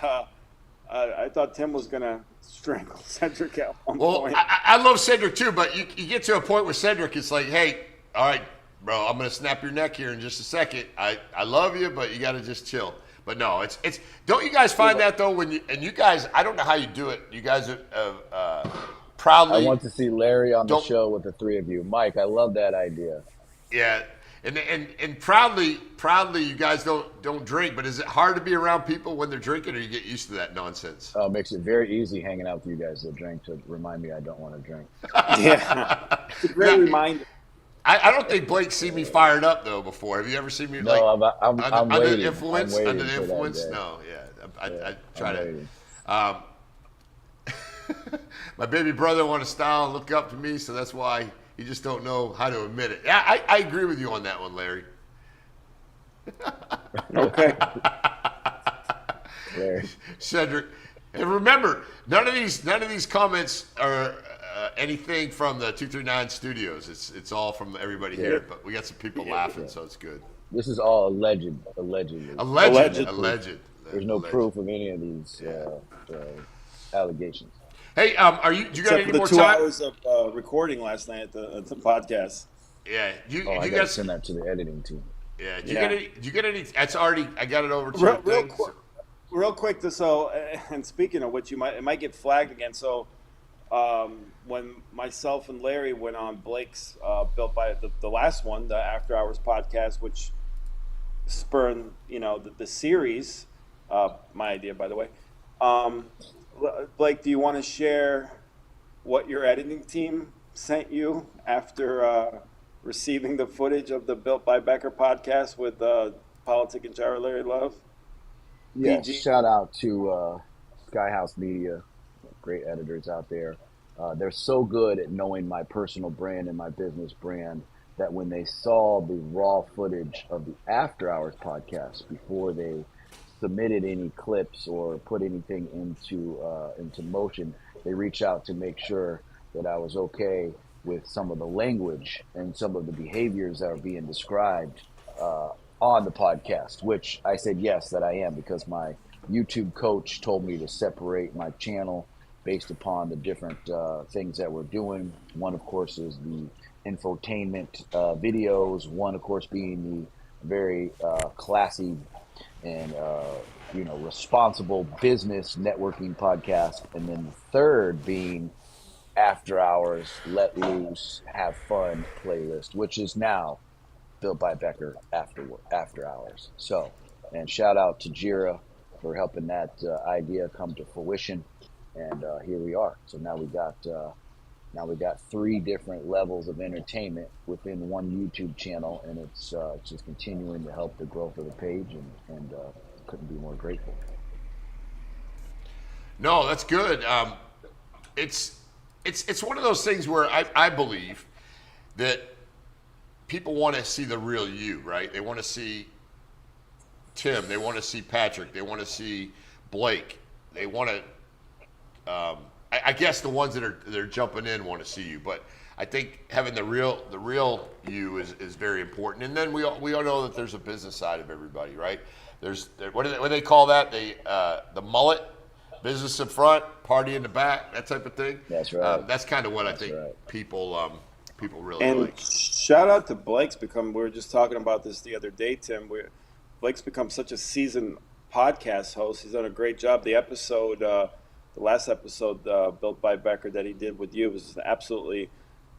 I thought Tim was going to strangle Cedric at one Well, point. I love Cedric too, but you get to a point with Cedric, it's like, hey, all right, bro, I'm gonna snap your neck here in just a second. I love you, but you got to just chill. But no, it's. Don't you guys find that though when you guys? I don't know how you do it. You guys are proudly. I want to see Larry on the Don't- show with the 3 of you. Mike, I love that idea. Yeah, and proudly, you guys don't drink. But is it hard to be around people when they're drinking, or you get used to that nonsense? It makes it very easy hanging out with you guys that drink to remind me I don't want to drink. Yeah. It's a great reminder. I don't think Blake's seen me fired up though before. Have you ever seen me No, like I'm under waiting. the influence? I'm waiting Under the for that influence? day. No, yeah. I try I'm to. waiting. My baby brother want to style and look up to me, so that's why you just don't know how to admit it. Yeah, I agree with you on that one, Larry. Okay. Larry. Cedric, and remember, none of these comments are anything from the 239 studios. It's all from everybody here, but we got some people laughing, so it's good. This is all allegedly. Alleged. There's no proof of any of these allegations. Hey, do you got Except any for the more 2 time? hours of recording last night at the podcast. Yeah, I you gotta guys. send that to the editing team. Yeah, did Yeah. you get any? That's already. I got it over to Real, the real, thing, qu- real quick, and speaking of which, it might get flagged again. So, when myself and Larry went on Blake's built by the last one, the After Hours podcast, which spurned the series, my idea, by the way. Blake, do you want to share what your editing team sent you after receiving the footage of the Built by Becker podcast with Politic and Jira Larry Love? Yes, PG. shout out to Skyhouse Media, great editors out there. They're so good at knowing my personal brand and my business brand that when they saw the raw footage of the After Hours podcast before they submitted any clips or put anything into motion, they reached out to make sure that I was okay with some of the language and some of the behaviors that are being described on the podcast, which I said yes, that I am, because my YouTube coach told me to separate my channel based upon the different things that we're doing. One, of course, is the infotainment videos. One, of course, being the very classy and responsible business networking podcast, and then the third being After Hours, Let Loose, Have Fun playlist, which is now Built by Becker After Hours. So, and shout out to Jira for helping that idea come to fruition, and here we are. So now we got 3 different levels of entertainment within one YouTube channel, and it's just continuing to help the growth of the page, and couldn't be more grateful. No, that's good. It's one of those things where I believe that people want to see the real you, right? They want to see Tim. They want to see Patrick. They want to see Blake. They want to. I guess the ones that are jumping in want to see you, but I think having the real you is very important. And then we all know that there's a business side of everybody, right? What do they call that? The mullet, business in front, party in the back, that type of thing. That's right. That's kind of what I think right. people really And like. shout out to Blake's we were just talking about this the other day, Tim. Blake's become such a seasoned podcast host. He's done a great job. The episode the last episode, Built by Becker, that he did with you was an absolutely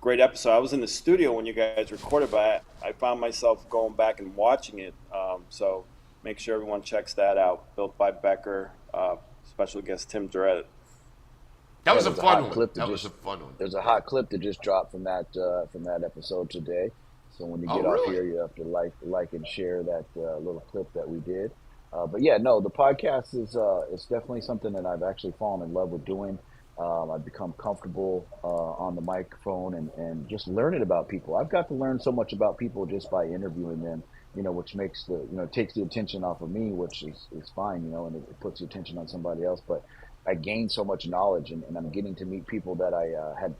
great episode. I was in the studio when you guys recorded, but I found myself going back and watching it. So make sure everyone checks that out. Built by Becker, special guest Tim Guerrette. That was a there's fun hot one. clip That was a fun one. There's a hot clip that just dropped from that episode today. So when you Oh, get off really? here, you have to like and share that little clip that we did. But yeah, no, the podcast is it's definitely something that I've actually fallen in love with doing. I've become comfortable on the microphone and just learning about people. I've got to learn so much about people just by interviewing them, which makes takes the attention off of me, which is fine, and it puts the attention on somebody else. But I gained so much knowledge, and I'm getting to meet people that I had,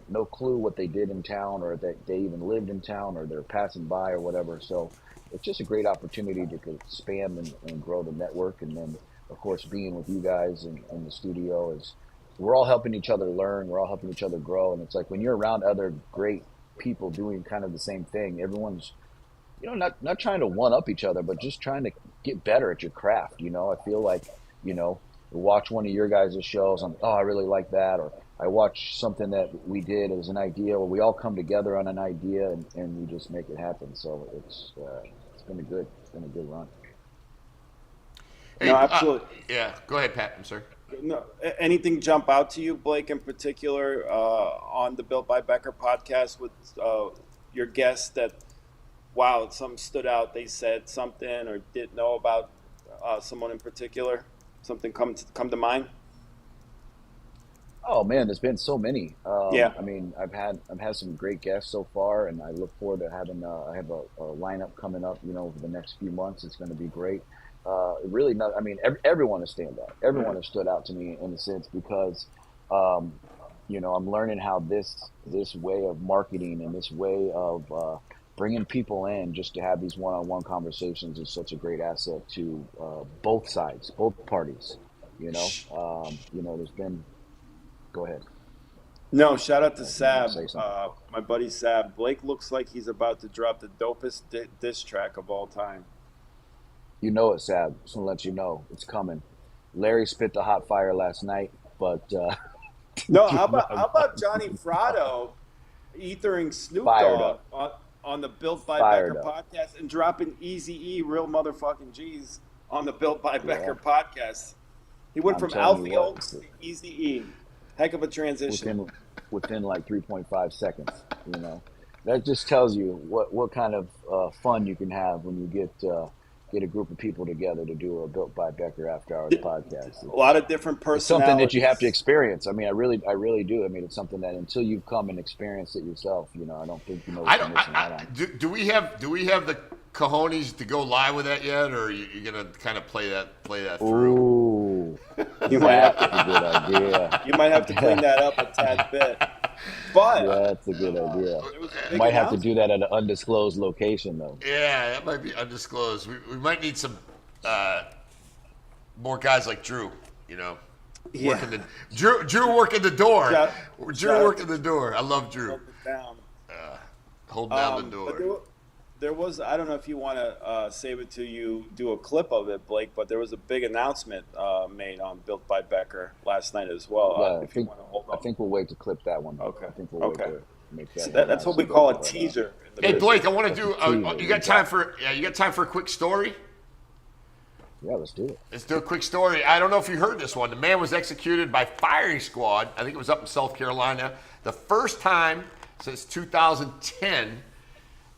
no clue what they did in town, or that they even lived in town, or they're passing by or whatever. So it's just a great opportunity to expand and grow the network. And then, of course, being with you guys in the studio is, we're all helping each other learn. We're all helping each other grow. And it's like when you're around other great people doing kind of the same thing, everyone's, not trying to one up each other, but just trying to get better at your craft. I feel like, watch one of your guys' shows. I really like that. Or I watch something that we did as an idea, where we all come together on an idea and we just make it happen. So it's been a good run. Hey, No, absolutely. Yeah, go ahead, Pat. I'm sorry. No, anything jump out to you, Blake, in particular, on the Built by Becker podcast with your guests that, wow, something stood out, they said something or didn't know about someone in particular? Something come to mind? Oh man, there's been so many. Yeah. I mean, I've had some great guests so far, and I look forward to having. I have a lineup coming up. Over the next few months, it's going to be great. Really, not. I mean, everyone has stand out. Everyone has stood out to me in a sense because, I'm learning how this way of marketing and this way of bringing people in just to have these one-on-one conversations is such a great asset to both sides, both parties. There's been. Go ahead. No, shout out to Sab, say something. my buddy Sab. Blake looks like he's about to drop the dopest diss track of all time. You know it, Sab. Just want to let you know it's coming. Larry spit the hot fire last night, but No, how about Johnny Fratto ethering Snoop Fired Dogg up. on the Built by Fired Becker up. podcast and dropping Eazy-E, real motherfucking G's on the Built by Becker podcast. He went I'm from telling you Alfie what. Oaks to Eazy-E. Heck of a transition. within like 3.5 seconds. That just tells you what kind of fun you can have when you get a group of people together to do a Built by Becker After Hours podcast. A lot of different It's personalities. something that you have to experience. I mean, I really do. I mean, it's something that until you've come and experienced it yourself, I don't think you know what you're missing out on. Do we have the cojones to go live with that yet, or are you gonna kind of play that through? Ooh, You might have that's a good idea. You might have to clean that up a tad bit. But That's a good idea. it was a big Might have to announcement. do that at an undisclosed location, though. Yeah, that might be undisclosed. We might need some more guys like Drew. Yeah. Working the Drew working the door. Shout- Drew shout out working the door. I love Drew. Broke it down. Holding down the But door. there was, I don't know if you want to save it to you do a clip of it, Blake, but there was a big announcement made on Built by Becker last night as well. Yeah, If you want to hold I on. think we'll wait to clip that one. Okay. I think we'll Okay. wait to make that. So that's what we call a teaser. in the Hey business. Blake, I want to do. teaser. You got time for? Yeah, you got time for a quick story? Yeah, let's do it. Let's do a quick story. I don't know if you heard this one. The man was executed by firing squad. I think it was up in South Carolina. The first time since 2010.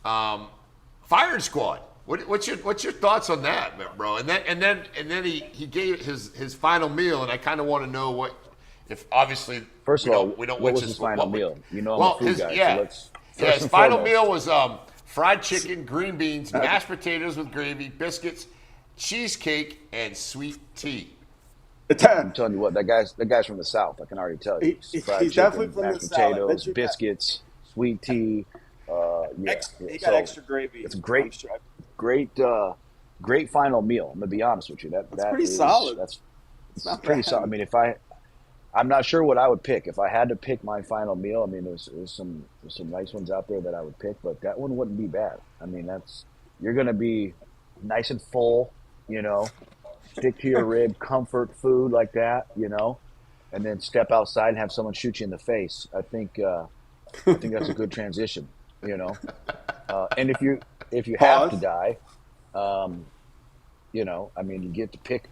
Firing squad. What's your thoughts on that, bro? And then he gave his final meal, and I kind of want to know if obviously First of all, we don't what which was is his final what we- meal? I'm well, a food guy, yeah, so let's his first and final foremost. meal was fried chicken, green beans, mashed potatoes with gravy, biscuits, cheesecake, and sweet tea. I'm telling you what, that guy's from the South. I can already tell you. He's Fried definitely chicken, from the mashed South. I bet potatoes, you that. biscuits, sweet tea. Yeah, He got so extra gravy. it's great. I'm sure. Great final meal. I'm gonna be honest with you. That's pretty solid. That's not pretty bad. solid. I mean, I'm not sure what I would pick if I had to pick my final meal. I mean, there's some nice ones out there that I would pick, but that one wouldn't be bad. I mean, you're gonna be nice and full. Stick to your rib, comfort food like that. and then step outside and have someone shoot you in the face. I think that's a good transition, you know. And if you have to Pause. die, you know, I mean, you get to pick.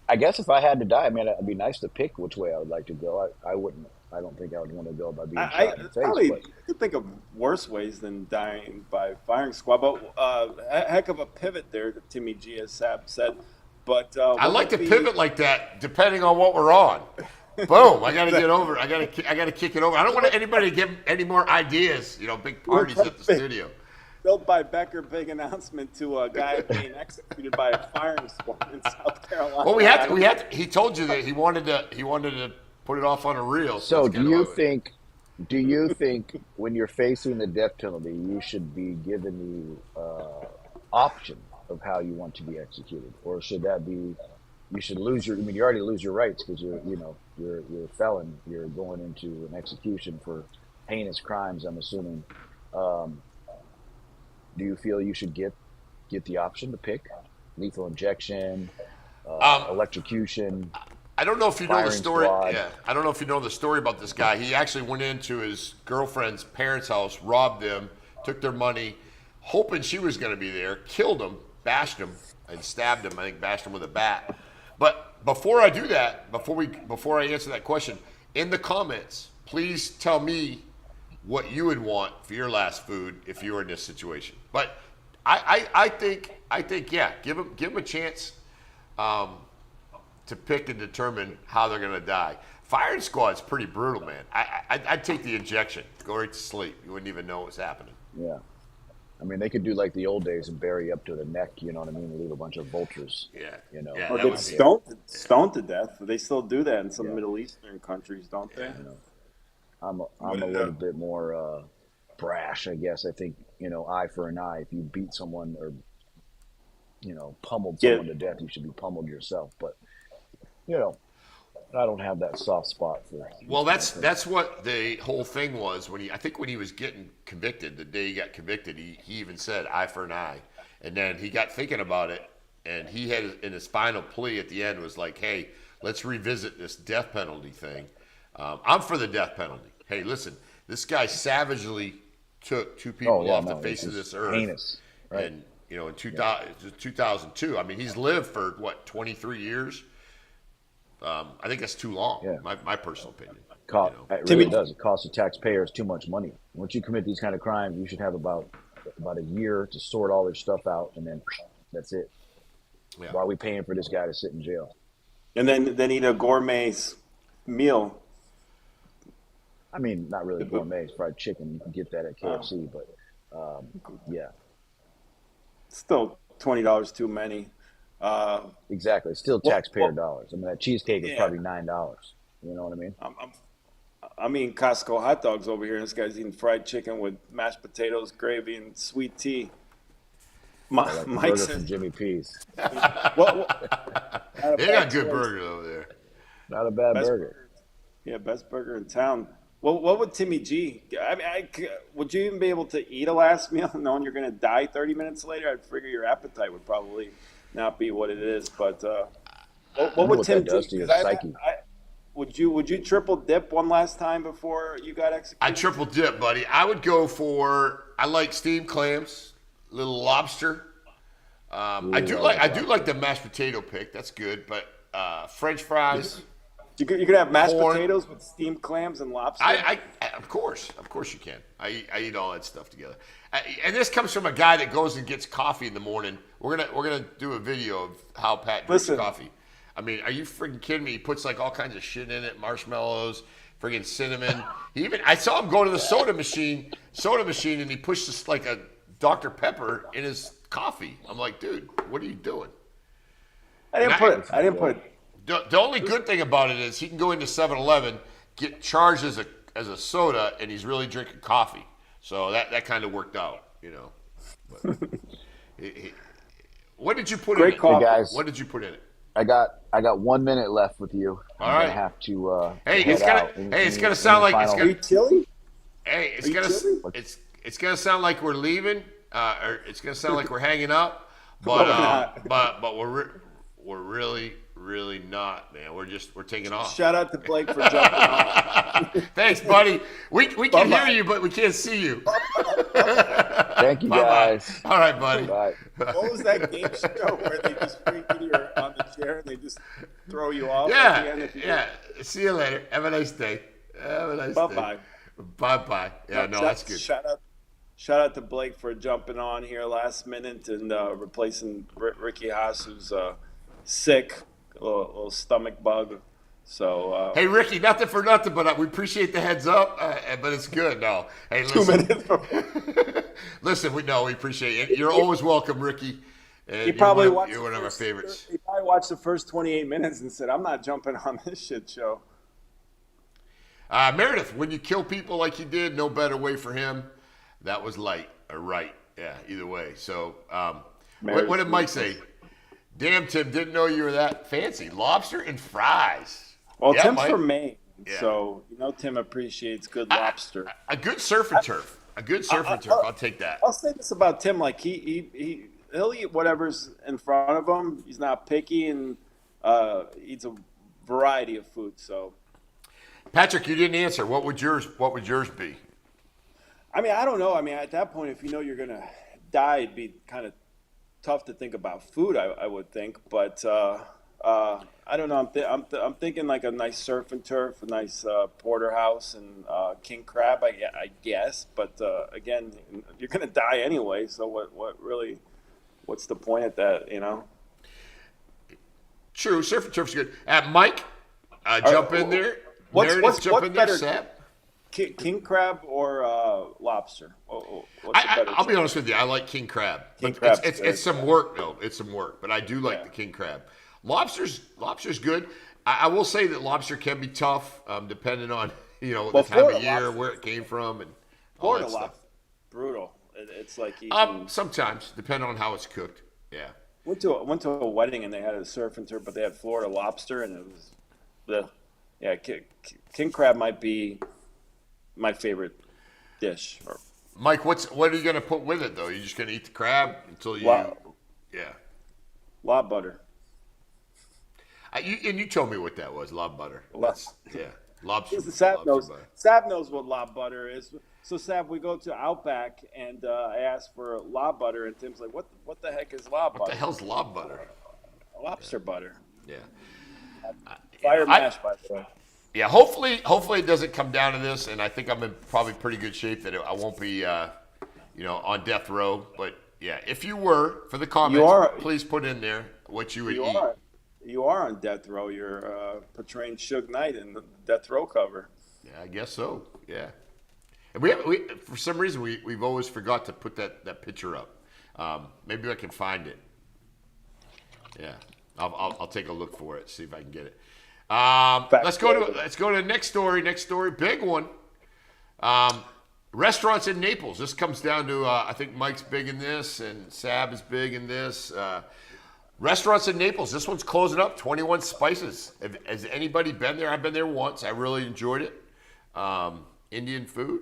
I guess if I had to die, I mean, it'd be nice to pick which way I would like to go. I wouldn't. I don't think I would want to go by being shot in the face. Probably But you could think of worse ways than dying by firing squad. But heck of a pivot there, Timmy G, as Sab said. But I what like to would be- pivot like that, depending on what we're on. Boom! I gotta get over. I gotta kick it over. I don't want anybody to give any more ideas. You know, big parties at the studio. Built by Becker, big announcement to a guy being executed by a firing squad in South Carolina. Well, we had to. He told you that he wanted to put it off on a reel. so, it's do kinda you like- think? Do you think when you're facing the death penalty, you should be given the option of how you want to be executed, or should that be? You should lose your. I mean, you already lose your rights because you're a felon. You're going into an execution for heinous crimes. I'm assuming. Do you feel you should get the option to pick lethal injection, electrocution? I don't know if you know the Firing story. squad. Yeah, I don't know if you know the story about this guy. He actually went into his girlfriend's parents' house, robbed them, took their money, hoping she was going to be there, killed him, bashed him, and stabbed him. I think bashed him with a bat. But before I do that, before I answer that question, in the comments, please tell me what you would want for your last food if you were in this situation. But I think yeah, give them a chance to pick and determine how they're going to die. Firing squad's pretty brutal, man. I'd take the injection, go right to sleep. You wouldn't even know what's happening. Yeah. I mean, they could do like the old days and bury you up to the neck, you know what I mean? Leave a bunch of vultures. Yeah. You know. Yeah, Or that get would be- stoned to death. They still do that in some Middle Eastern countries, don't they? Yeah. You know, I'm a little bit more brash, I guess. I think, you know, eye for an eye. If you beat someone or, you know, pummeled Yeah. someone to death, you should be pummeled yourself. But, you know, I don't have that soft spot for. Well, that's what the whole thing was when I think when he was getting convicted, the day he got convicted, he even said eye for an eye, and then he got thinking about it, and he had in his final plea at the end was like, hey, let's revisit this death penalty thing. I'm for the death penalty. Hey, listen, this guy savagely took two people off the face of this earth, heinous, right? and you know in 2002, I mean, he's lived for what 23 years. I think that's too long. Yeah. My personal opinion. It really does. It costs the taxpayers too much money. Once you commit these kind of crimes, you should have about a year to sort all their stuff out, and then that's it. Yeah. Why are we paying for this guy to sit in jail? And then eat a gourmet meal. I mean, not really gourmet. It's fried chicken. You can get that at KFC, but yeah, Still $20 too many. exactly. It's still taxpayer dollars. I mean, that cheesecake is Yeah. probably $9. You know what I mean? I'm eating Costco hot dogs over here. This guy's eating fried chicken with mashed potatoes, gravy, and sweet tea. Like the Mike burger says, from Jimmy P's. They got good burgers over there. Not a bad Best burger. Yeah, best burger in town. Well, what would Timmy G? I mean, would you even be able to eat a last meal knowing you're going to die 30 minutes later? I'd figure your appetite would probably not be what it is. But what would what Tim that does do? to your 'Cause psyche. would you triple dip one last time before you got executed? I triple dip, buddy. I would go for. I like steamed clams, little lobster. I do like the mashed potato pick. That's good, but French fries. You could have mashed Corn. potatoes with steamed clams and lobster. Of course you can. I eat all that stuff together. And this comes from a guy that goes and gets coffee in the morning. We're gonna do a video of how Pat drinks Listen. coffee. I mean, are you freaking kidding me? He puts like all kinds of shit in it, marshmallows, friggin' cinnamon. I saw him go to the soda machine, and he pushed this like a Dr. Pepper in his coffee. I'm like, dude, what are you doing? I didn't put it. The only good thing about it is he can go into 7-Eleven, get charged as a soda, and he's really drinking coffee. So that kind of worked out, you know. But what did you put Great in it? coffee. Hey guys, What did you put in it? I got 1 minute left with you. All I'm right. gonna have to. Hey, head it's gonna out. it's gonna sound like it's Are you gonna chilly? hey it's Are you gonna chilly? it's gonna sound like we're leaving, or it's gonna sound like we're hanging up, No, we're not. but we're really really not, man. We're taking off. Shout out to Blake for jumping on. Thanks, buddy. We can hear you, but we can't see you. Thank you, Bye-bye. guys. All right, buddy. Bye. What was that game show where they just freaking you on the chair and they just throw you off? At the end if you See you later. Have a nice day. Have a nice Bye-bye. day. Bye-bye. Yeah, no, that's good. Shout out to Blake for jumping on here last minute and replacing Ricky Haas, who's sick, a little stomach bug. So hey, Ricky, nothing for nothing, but we appreciate the heads up. But it's good. No, hey, 2 listen. minutes. Listen, we appreciate it. You're always welcome, Ricky. And He probably you're one of our favorites. He probably watched the first 28 minutes and said, "I'm not jumping on this shit show." Meredith, when you kill people like you did, no better way for him. That was light or right. Yeah, either way. So, what did Mike say? Damn, Tim, didn't know you were that fancy. Lobster and fries. Well, Yeah, Tim's Mike. from Maine, Yeah. so Tim appreciates good lobster. A good surf and turf. A good surf and turf. I'll take that. I'll say this about Tim: like he'll eat whatever's in front of him. He's not picky and eats a variety of food. So, Patrick, you didn't answer. What would yours be? I mean, I don't know. I mean, at that point, if you know you're gonna die, it'd be kind of tough to think about food. I would think, but I don't know. I'm thinking like a nice surf and turf, a nice porterhouse, and king crab. I guess, but again, you're gonna die anyway. So what's the point at that? True, surf and turf's good. Mike, jump in there. Meredith, jump in there. better? Sam. King crab or lobster? What's a better I'll be choice? honest with you. I like king crab. King But crab's it's good. some work, though. It's some work, but I do like the king crab. Lobster's good. I will say that lobster can be tough, depending on the time of Florida year, lobster- where it came from, and all Florida that stuff. lobster, brutal. It's like eating. Sometimes, depending on how it's cooked. Yeah. Went to a wedding and they had a surf and turf, but they had Florida lobster and it was king crab might be my favorite dish. Mike, what are you gonna put with it though? You're just gonna eat the crab until you. Yeah. Lob butter. You told me what that was. Lob butter. Lobster. Sav knows. butter. Sav knows what lob butter is. So Sav, we go to Outback and I asked for lob butter, and Tim's like, "What the heck is lob What butter?" the hell's lob butter? Lobster butter. Yeah. Fire mash, by the way. Yeah, hopefully it doesn't come down to this, and I think I'm in probably pretty good shape that I won't be, on death row. But yeah, if you were, for the comments, please put in there what you would eat. You are on death row. You're portraying Suge Knight in the death row cover. Yeah, I guess so. Yeah, and we for some reason we've always forgot to put that picture up. Maybe I can find it. Yeah, I'll take a look for it, see if I can get it. Let's go to the next story. Next story, big one. Restaurants in Naples. This comes down to I think Mike's big in this, and Sab is big in this. Restaurants in Naples. This one's closing up. 21 Spices. Has anybody been there? I've been there once. I really enjoyed it. Indian food.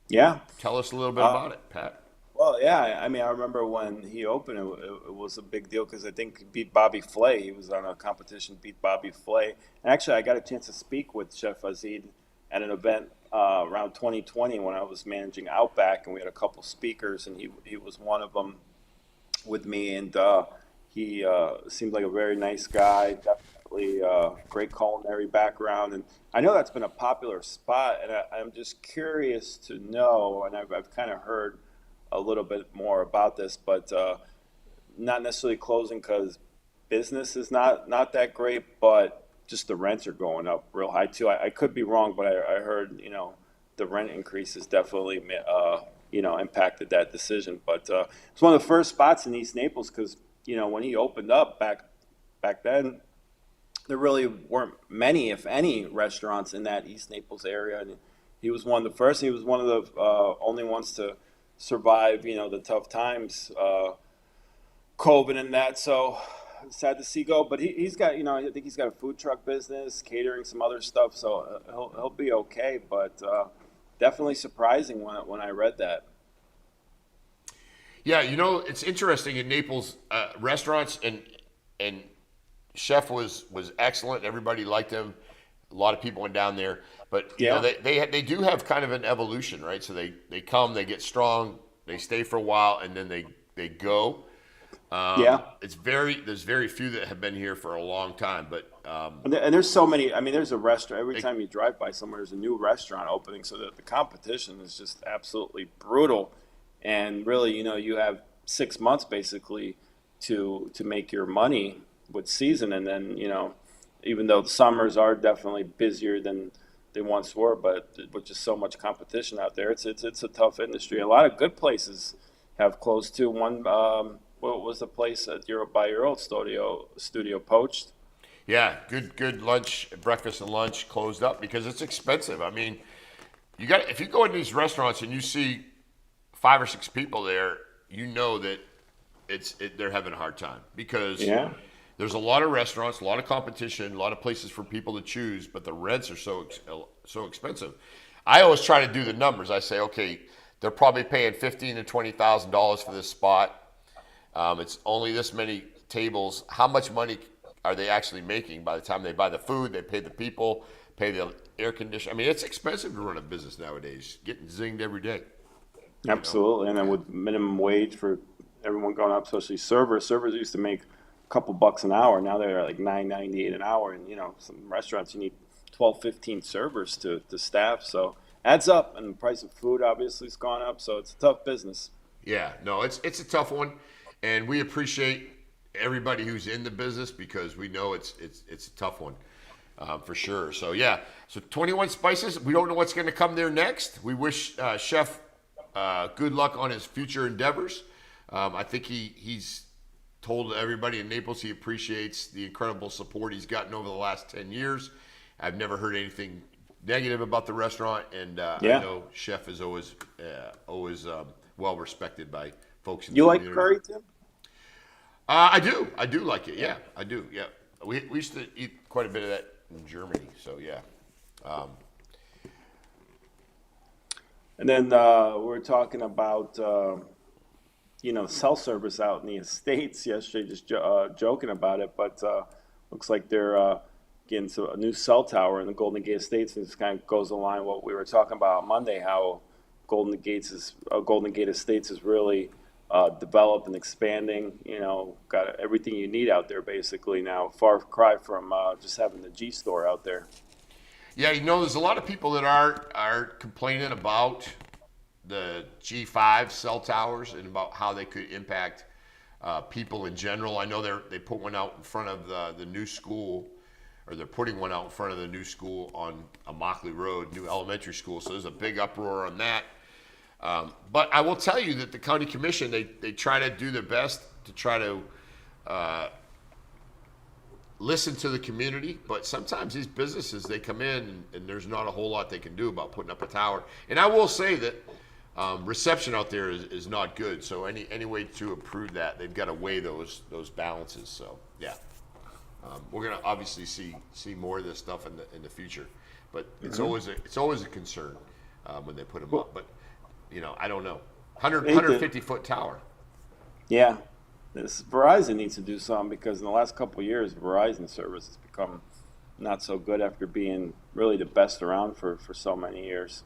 Yeah. Tell us a little bit about it, Pat. Well, yeah. I mean, I remember when he opened it was a big deal because I think he beat Bobby Flay. He was on a competition, beat Bobby Flay. And actually, I got a chance to speak with Chef Azid at an event around 2020 when I was managing Outback, and we had a couple speakers, and he was one of them with me, and he seemed like a very nice guy, definitely great culinary background, and I know that's been a popular spot, and I'm just curious to know, and I've kind of heard a little bit more about this, but not necessarily closing because business is not that great, but just the rents are going up real high too. I could be wrong, but I heard the rent increases definitely impacted that decision. But it's one of the first spots in East Naples because when he opened up back then, there really weren't many, if any, restaurants in that East Naples area, and he was one of the first. He was one of the only ones to survive the tough times, COVID and that. So sad to see go, but he's got I think he's got a food truck business, catering, some other stuff, so he'll be okay. But definitely surprising when I read that. Yeah, it's interesting in Naples, restaurants and Chef was excellent. Everybody liked him. A lot of people went down there, but you Yeah. know they do have kind of an evolution, right? So they come, they get strong, they stay for a while, and then they go. Yeah. There's very few that have been here for a long time, but And there's so many. I mean, there's a restaurant every time you drive by somewhere. There's a new restaurant opening, so that the competition is just absolutely brutal. And really, you have 6 months basically to make your money with season, and then even though the summers are definitely busier than they once were, but with just so much competition out there, it's a tough industry. A lot of good places have closed too. One, what was the place at your old studio Poached? yeah, good lunch, breakfast and lunch closed up because it's expensive. I mean, if you go into these restaurants and you see 5 or 6 people there, you know that they're having a hard time because there's a lot of restaurants, a lot of competition, a lot of places for people to choose, but the rents are so expensive. I always try to do the numbers. I say, okay, they're probably paying $15,000 to $20,000 for this spot. It's only this many tables. How much money are they actually making by the time they buy the food, they pay the people, pay the air conditioning? I mean, it's expensive to run a business nowadays. Getting zinged every day. Absolutely, and then with minimum wage for everyone going up, especially servers. Servers used to make a couple bucks an hour. Now they're like $9.98 an hour, and some restaurants you need 12, 15 servers to staff. So adds up, and the price of food obviously has gone up. So it's a tough business. Yeah, no, it's a tough one, and we appreciate everybody who's in the business because we know it's a tough one for sure. So yeah, so 21 Spices. We don't know what's going to come there next. We wish Chef good luck on his future endeavors. I think he's told everybody in Naples he appreciates the incredible support he's gotten over the last 10 years. I've never heard anything negative about the restaurant, and I know Chef is always well respected by folks in the community. You like curry, Tim? I do like it. Yeah, I do. Yeah, we used to eat quite a bit of that in Germany. So yeah. And then we're talking about cell service out in the estates yesterday. Just joking about it, but looks like they're getting a new cell tower in the Golden Gate Estates, and this kind of goes along with what we were talking about on Monday, how Golden Gate Estates is really developed and expanding. Got everything you need out there basically now. Far cry from just having the G store out there. Yeah, there's a lot of people that are complaining about the G5 cell towers and about how they could impact people in general. I know they put one out in front of the new school, or they're putting one out in front of the new school on Immokalee Road, new elementary school. So there's a big uproar on that. But I will tell you that the county commission, they try to do their best to try to listen to the community, but sometimes these businesses, they come in and there's not a whole lot they can do about putting up a tower. And I will say that reception out there is not good. So any way to improve that, they've got to weigh those balances. So yeah, we're gonna obviously see more of this stuff in the future, but it's always a concern when they put them up. But I don't know, 150 foot tower. Yeah. Verizon needs to do something because in the last couple of years, Verizon service has become not so good after being really the best around for so many years.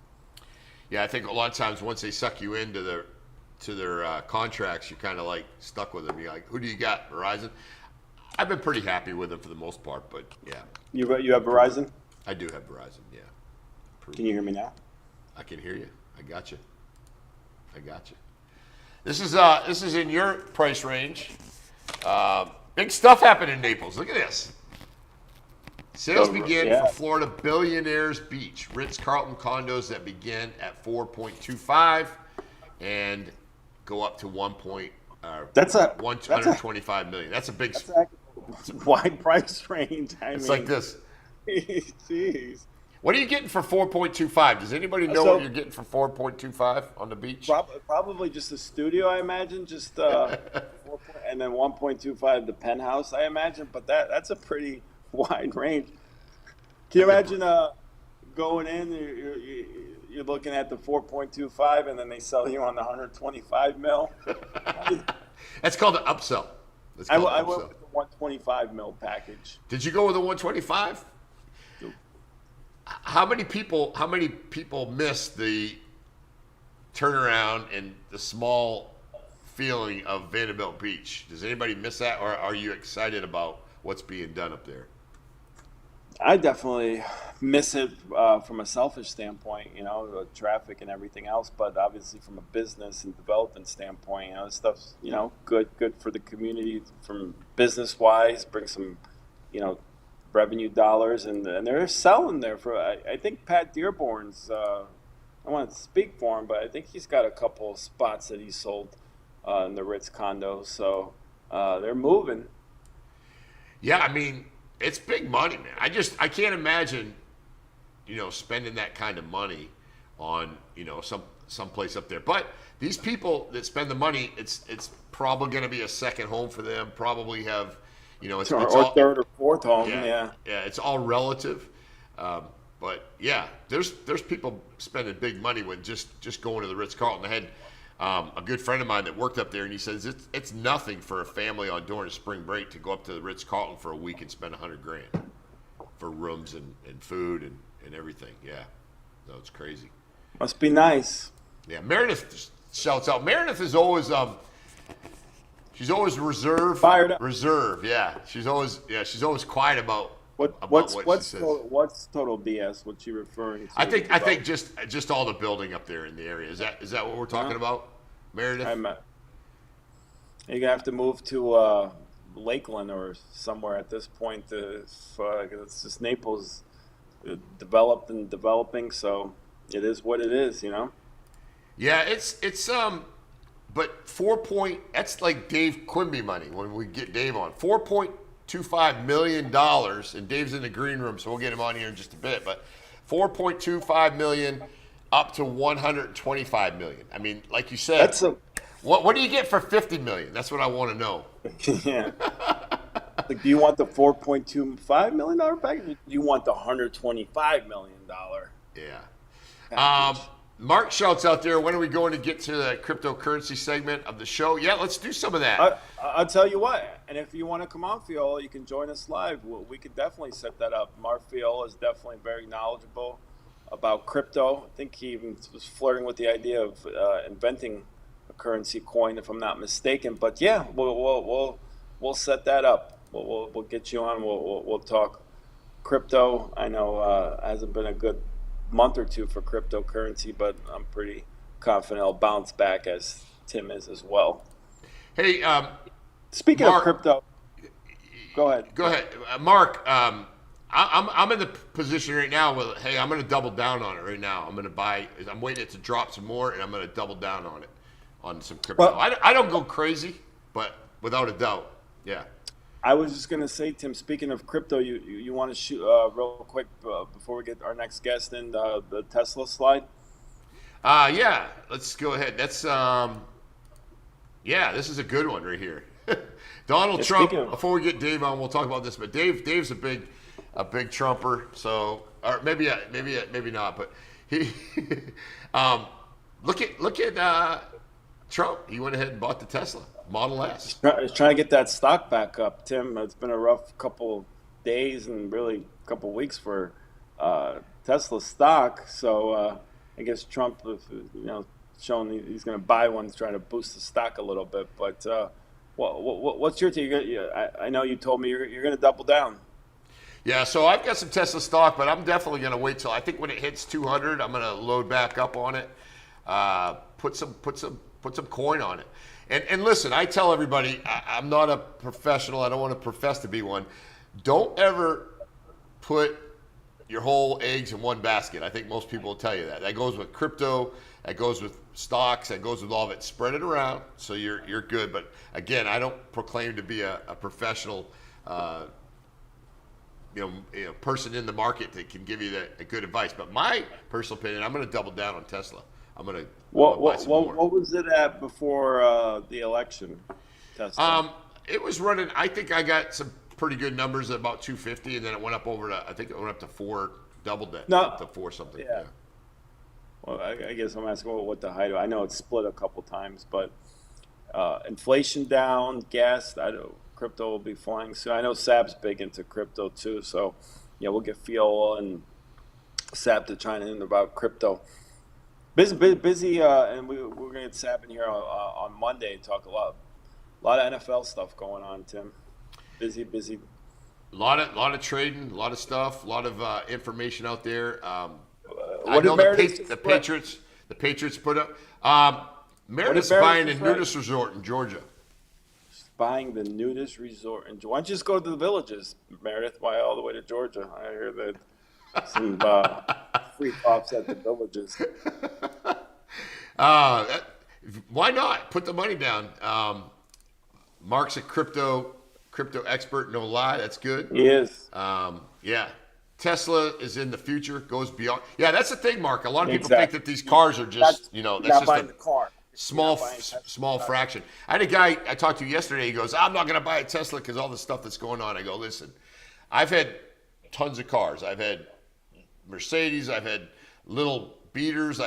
Yeah, I think a lot of times once they suck you into their contracts, you're kind of like stuck with them. You're like, who do you got, Verizon? I've been pretty happy with them for the most part, but yeah. You have Verizon? I do have Verizon, yeah. Can you hear me now? I can hear you. I got you. This is in your price range. Big stuff happened in Naples. Look at this. Sales begin for Florida Billionaires Beach. Ritz-Carlton condos that begin at 4.25 and go up to 125 million. That's a big. That's a wide price range. It's like this. Jeez. What are you getting for 4.25? Does anybody know what you're getting for 4.25 on the beach? Probably just a studio, I imagine. Just and then 1.25 the penthouse, I imagine. But that's a pretty wide range. Can you imagine going in? You're looking at the 4.25, and then they sell you on the 125 mil. That's called an upsell. Let's I, call it I lump went sum. with the 125 mil package. Did you go with the 125? How many people miss the turnaround and the small feeling of Vanderbilt Beach? Does anybody miss that, or are you excited about what's being done up there? I definitely miss it from a selfish standpoint, the traffic and everything else. But obviously, from a business and development standpoint, this stuff's good for the community from business wise. Bring some, revenue dollars, and they're selling there for. I think Pat Dearborn's. I want to speak for him, but I think he's got a couple of spots that he sold in the Ritz condo. So they're moving. Yeah, I mean, it's big money, man. I can't imagine, spending that kind of money on, some place up there. But these people that spend the money, it's probably going to be a second home for them. Probably have, it's Or all, third or fourth home. yeah, it's all relative. But yeah, there's people spending big money when just going to the Ritz-Carlton. I had a good friend of mine that worked up there, and he says it's nothing for a family on during a spring break to go up to the Ritz-Carlton for a week and spend $100,000 for rooms and food and everything. Yeah, no, it's crazy. Must be nice. Yeah, Meredith shouts out. Meredith is always she's always reserved. Fired up. Reserve, yeah. She's always quiet about What's what she says. what's total BS? What's she referring to? I think just all the building up there in the area. Is that what we're talking about, Meredith? You're gonna have to move to Lakeland or somewhere at this point. It's just Naples developed and developing, so it is what it is, Yeah, it's but that's like Dave Quimby money when we get Dave on. $4.25 million, and Dave's in the green room, so we'll get him on here in just a bit. But $4.25 million up to $125 million. I mean, like you said, what do you get for $50 million? That's what I want to know. Yeah. Like, do you want the $4.25 million package? Or do you want the $125 million? Yeah. Package? Mark shouts out there, when are we going to get to the cryptocurrency segment of the show? Yeah, let's do some of that. I'll tell you what, and if you want to come on, Fiola, you can join us live. We could definitely set that up. Mark Fiola is definitely very knowledgeable about crypto. I think he even was flirting with the idea of inventing a currency coin, if I'm not mistaken. But yeah, we'll set that up. We'll get you on. We'll talk crypto. I know it hasn't been a good month or two for cryptocurrency, but I'm pretty confident it'll bounce back, as Tim is as well. Hey, speaking Mark, of crypto, go ahead. Go ahead, Mark. I'm in the position right now where, hey, I'm going to double down on it right now. I'm going to buy. I'm waiting it to drop some more, and I'm going to double down on it, on some crypto. Well, I don't go crazy, but without a doubt, yeah. I was just going to say, Tim, speaking of crypto, you want to shoot real quick before we get our next guest in the Tesla slide? Yeah, let's go ahead. That's yeah, this is a good one right here. Donald Trump. Before we get Dave on, we'll talk about this. But Dave's a big Trumper. So, or maybe not. But he look at Trump. He went ahead and bought the Tesla Model S. He's trying to get that stock back up, Tim. It's been a rough couple days and really a couple weeks for Tesla stock. So I guess Trump, showing he's going to buy one, trying to boost the stock a little bit. But what's your take? I know you told me you're going to double down. Yeah, so I've got some Tesla stock, but I'm definitely going to wait till I think when it hits 200, I'm going to load back up on it, put some coin on it. And listen, I tell everybody, I'm not a professional. I don't want to profess to be one. Don't ever put your whole eggs in one basket. I think most people will tell you that. That goes with crypto. That goes with stocks. That goes with all of it. Spread it around so you're good. But again, I don't proclaim to be a professional person in the market that can give you the good advice. But my personal opinion, I'm going to double down on Tesla. I'm going to buy some more. What was it at before the election? Tesla? It was running. I think I got some pretty good numbers at about 250, and then it went up over to. I think it went up to 4. Doubled that. No, up to 4 something. Yeah. Well, I guess I'm asking what the height. I know it's split a couple times, but inflation down, gas. I know crypto will be flying soon. I know Sab's big into crypto too, so yeah, we'll get Fiola and Sab to chime in about crypto. Busy, and we're gonna get Sab in here on Monday and talk a lot of NFL stuff going on. Tim, busy. A lot of trading, a lot of stuff, a lot of information out there. I What did know Meredith the spread? Patriots put up. Meredith's Meredith buying a spread? nudist resort in Georgia. Buying the nudist resort, and why don't you just go to the villages, Meredith? Why all the way to Georgia? I hear that some free pops at the villages. That, why not put the money down? Mark's a crypto expert, no lie. That's good. He is. Yeah. Tesla is in the future, goes beyond. Yeah, that's the thing, Mark. A lot of people Exactly. think that these cars are just, that's not just buying a the car. small You're not buying Tesla. small fraction. I had a guy I talked to yesterday. He goes, "I'm not going to buy a Tesla because all the stuff that's going on." I go, "Listen, I've had tons of cars. I've had Mercedes. I've had little beaters.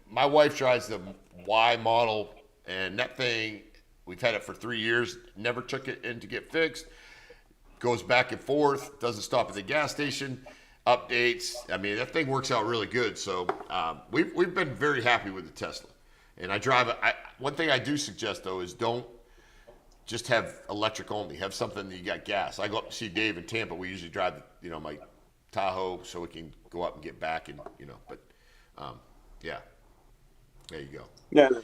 My wife drives the Y model, and that thing, we've had it for 3 years. Never took it in to get fixed. Goes back and forth. Doesn't stop at the gas station. Updates. I mean, that thing works out really good. So we've been very happy with the Tesla. And I drive it. One thing I do suggest though is don't just have electric only. Have something that you got gas. I go up to see Dave in Tampa. We usually drive, my Tahoe so we can go up and get back and But yeah, there you go. Yeah, a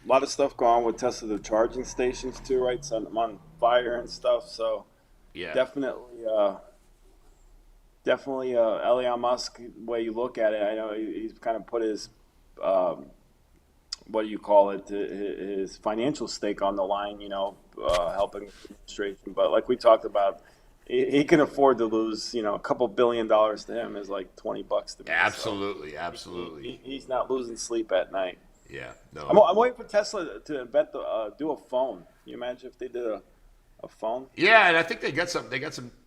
lot of stuff going on with Tesla. The charging stations too, right? Setting them on fire and stuff. So Yeah. definitely, Elon Musk. The way you look at it, I know he's kind of put his what do you call it? His financial stake on the line. Helping the administration. But like we talked about, he can afford to lose. A couple $1 billion to him is like $20 to me. Absolutely, So absolutely. he's not losing sleep at night. Yeah. No. I'm waiting for Tesla to invent do a phone. Can you imagine if they did a phone? Yeah, and I think they got some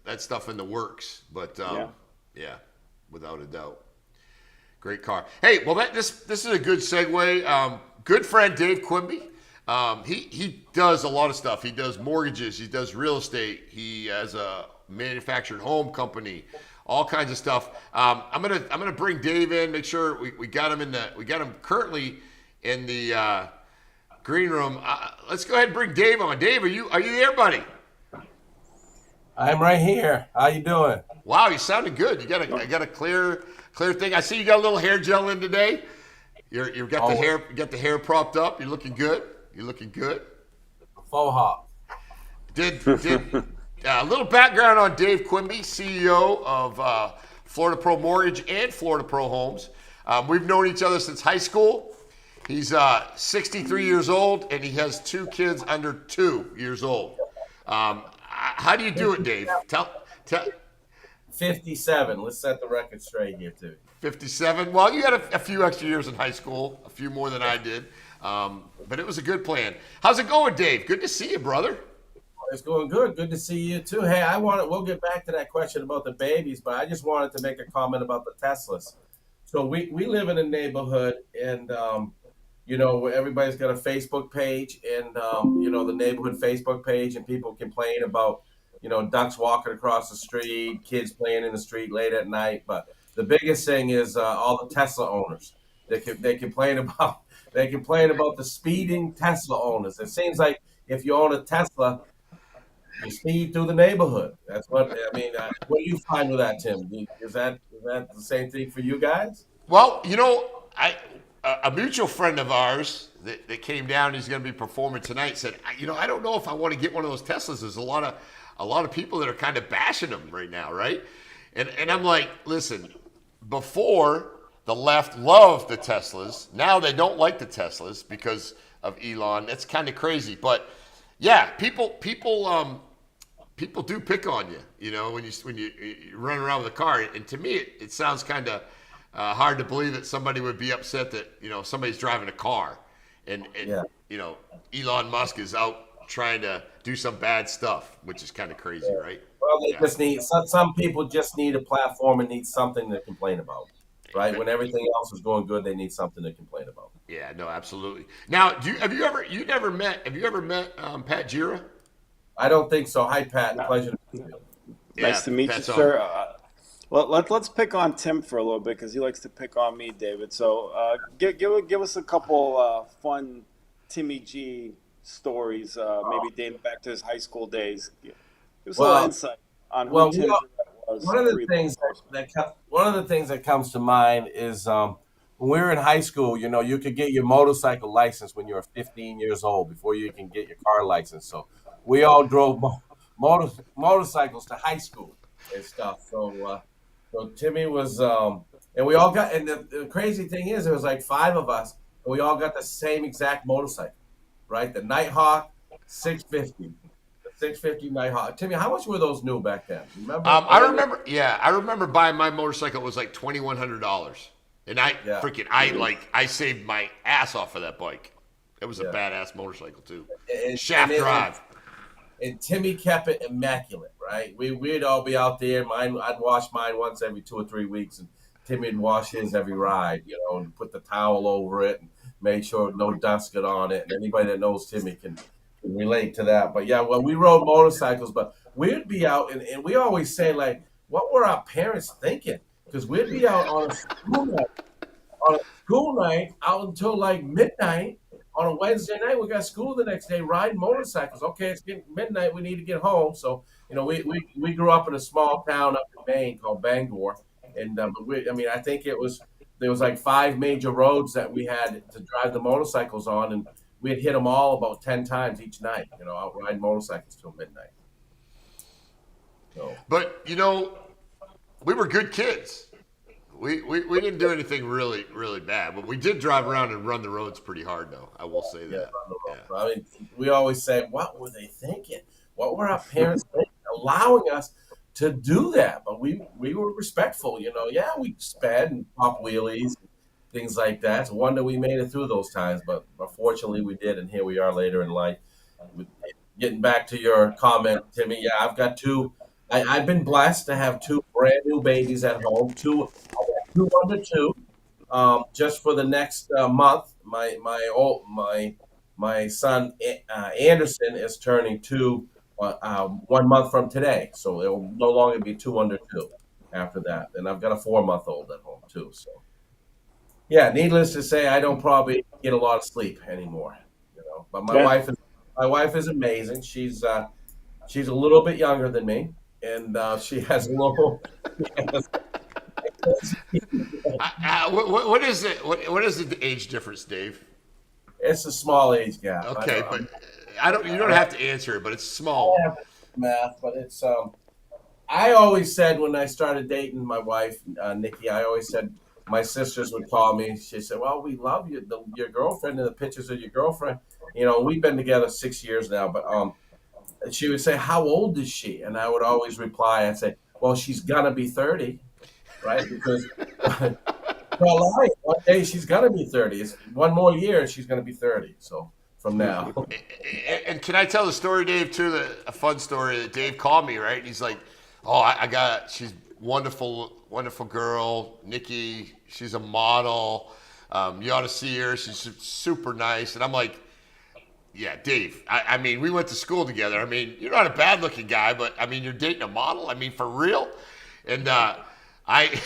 that stuff in the works, but yeah, without a doubt. Great car. Hey, well this is a good segue. Good friend Dave Quimby. He does a lot of stuff. He does mortgages, he does real estate, he has a manufactured home company, all kinds of stuff. I'm gonna bring Dave in, make sure we got him currently in the green room. Let's go ahead and bring Dave on. Dave, are you there, buddy? I'm right here. How you doing? Wow, you sounded good. You got a clear thing. I see you got a little hair gel in today. You've got the hair propped up. You're looking good. Faux hop. Did a little background on Dave Quimby, CEO of Florida Pro Mortgage and Florida Pro Homes. We've known each other since high school. He's 63 years old, and he has 2 kids under 2 years old. How do you do it, Dave? Tell 57. Let's set the record straight here, too. 57. Well, you had a few extra years in high school, a few more than I did, but it was a good plan. How's it going, Dave? Good to see you, brother. It's going good. Good to see you, too. Hey, we'll get back to that question about the babies, but I just wanted to make a comment about the Teslas. So we live in a neighborhood, and where everybody's got a Facebook page, and the neighborhood Facebook page, and people complain about ducks walking across the street, kids playing in the street late at night. But the biggest thing is all the Tesla owners. They complain about the speeding Tesla owners. It seems like if you own a Tesla, you speed through the neighborhood. That's what I mean. What do you find with that, Tim? Is that the same thing for you guys? Well, a mutual friend of ours that came down, he's going to be performing tonight, said, I don't know if I want to get one of those Teslas. There's a lot of people that are kind of bashing them right now, right? And I'm like, listen, before the left loved the Teslas, now they don't like the Teslas because of Elon. That's kind of crazy, but yeah, people do pick on you, when you run around with a car. And to me, it sounds kind of hard to believe that somebody would be upset that somebody's driving a car, and Elon Musk is out trying to do some bad stuff, which is kind of crazy, right? Well, they just need some people just need a platform and need something to complain about. right? When everything else is going good, they need something to complain about. Yeah, no, absolutely. Now, have you ever met Pat Jira? I don't think so. Hi, Pat. No. Pleasure to meet you. Nice Yeah, to meet you, Pat's on. sir. Let's pick on Tim for a little bit because he likes to pick on me, David. So give us a couple fun Timmy G stories, maybe dating back to his high school days. Give us a little insight on who Tim Jira was. One of the pre- things post- one of the things that comes to mind is when we were in high school. You know, you could get your motorcycle license when you were 15 years old before you can get your car license. So we all drove motorcycles to high school and stuff. So Timmy was, and we all got. And the crazy thing is, there was like 5 of us, and we all got the same exact motorcycle, right? The Nighthawk 650. 650 Nighthawk. Timmy, how much were those new back then? Remember? I remember buying my motorcycle. It was like $2,100, and Yeah. I saved my ass off of that bike. It was a Yeah. badass motorcycle too. And- Shaft and it- drive. And Timmy kept it immaculate, right? We'd all be out there. I'd wash mine once every 2 or 3 weeks, and Timmy'd wash his every ride, you know, and put the towel over it and make sure no dust got on it. And anybody that knows Timmy can relate to that. But yeah, well, we rode motorcycles, but we'd be out, and we always say, like, what were our parents thinking? Because we'd be out on a school night out until like midnight. On a Wednesday night, we got school the next day, riding motorcycles. Okay, it's getting midnight. We need to get home. So, you know, we grew up in a small town up in Maine called Bangor, and I think there was like 5 major roads that we had to drive the motorcycles on, and we'd hit them all about 10 times each night. You know, out riding motorcycles till midnight. So, But you know, we were good kids. We didn't do anything really bad, but we did drive around and run the roads pretty hard, though. I will say that. yeah. I mean, we always say, what were they thinking? What were our parents thinking, allowing us to do that? But we were respectful, you know. Yeah, we sped and pop wheelies, things like that. It's a wonder we made it through those times, but fortunately we did, and here we are later in life. Getting back to your comment, Timmy, yeah, I've got 2. I've been blessed to have 2 brand new babies at home. 2 under 2. Just for the next month, my son Anderson is turning 2 1 month from today, so it will no longer be 2 under 2 after that. And I've got a 4-month-old at home too. So yeah, needless to say, I don't probably get a lot of sleep anymore. You know, but my wife is amazing. She's a little bit younger than me, and she has a little. What is it? What is the age difference, Dave? It's a small age gap. Okay, but you don't have to answer it, but it's small. I have math, but it's I always said when I started dating my wife, Nikki, I always said my sisters would call me. She said, "Well, we love you, your girlfriend, and the pictures of your girlfriend. You know, we've been together 6 years now." But she would say, "How old is she?" And I would always reply, I'd say, "Well, she's gonna be 30, right? Because well, one day she's gonna be 30. It's 1 more year, and she's gonna be 30. So from now." And can I tell the story, Dave, too? A fun story that Dave called me, right? And he's like, "Oh, she's wonderful girl, Nikki. She's a model. You ought to see her. She's super nice." And I'm like, "Yeah, Dave. I mean, we went to school together. I mean, you're not a bad looking guy, but I mean, you're dating a model. I mean, for real." And I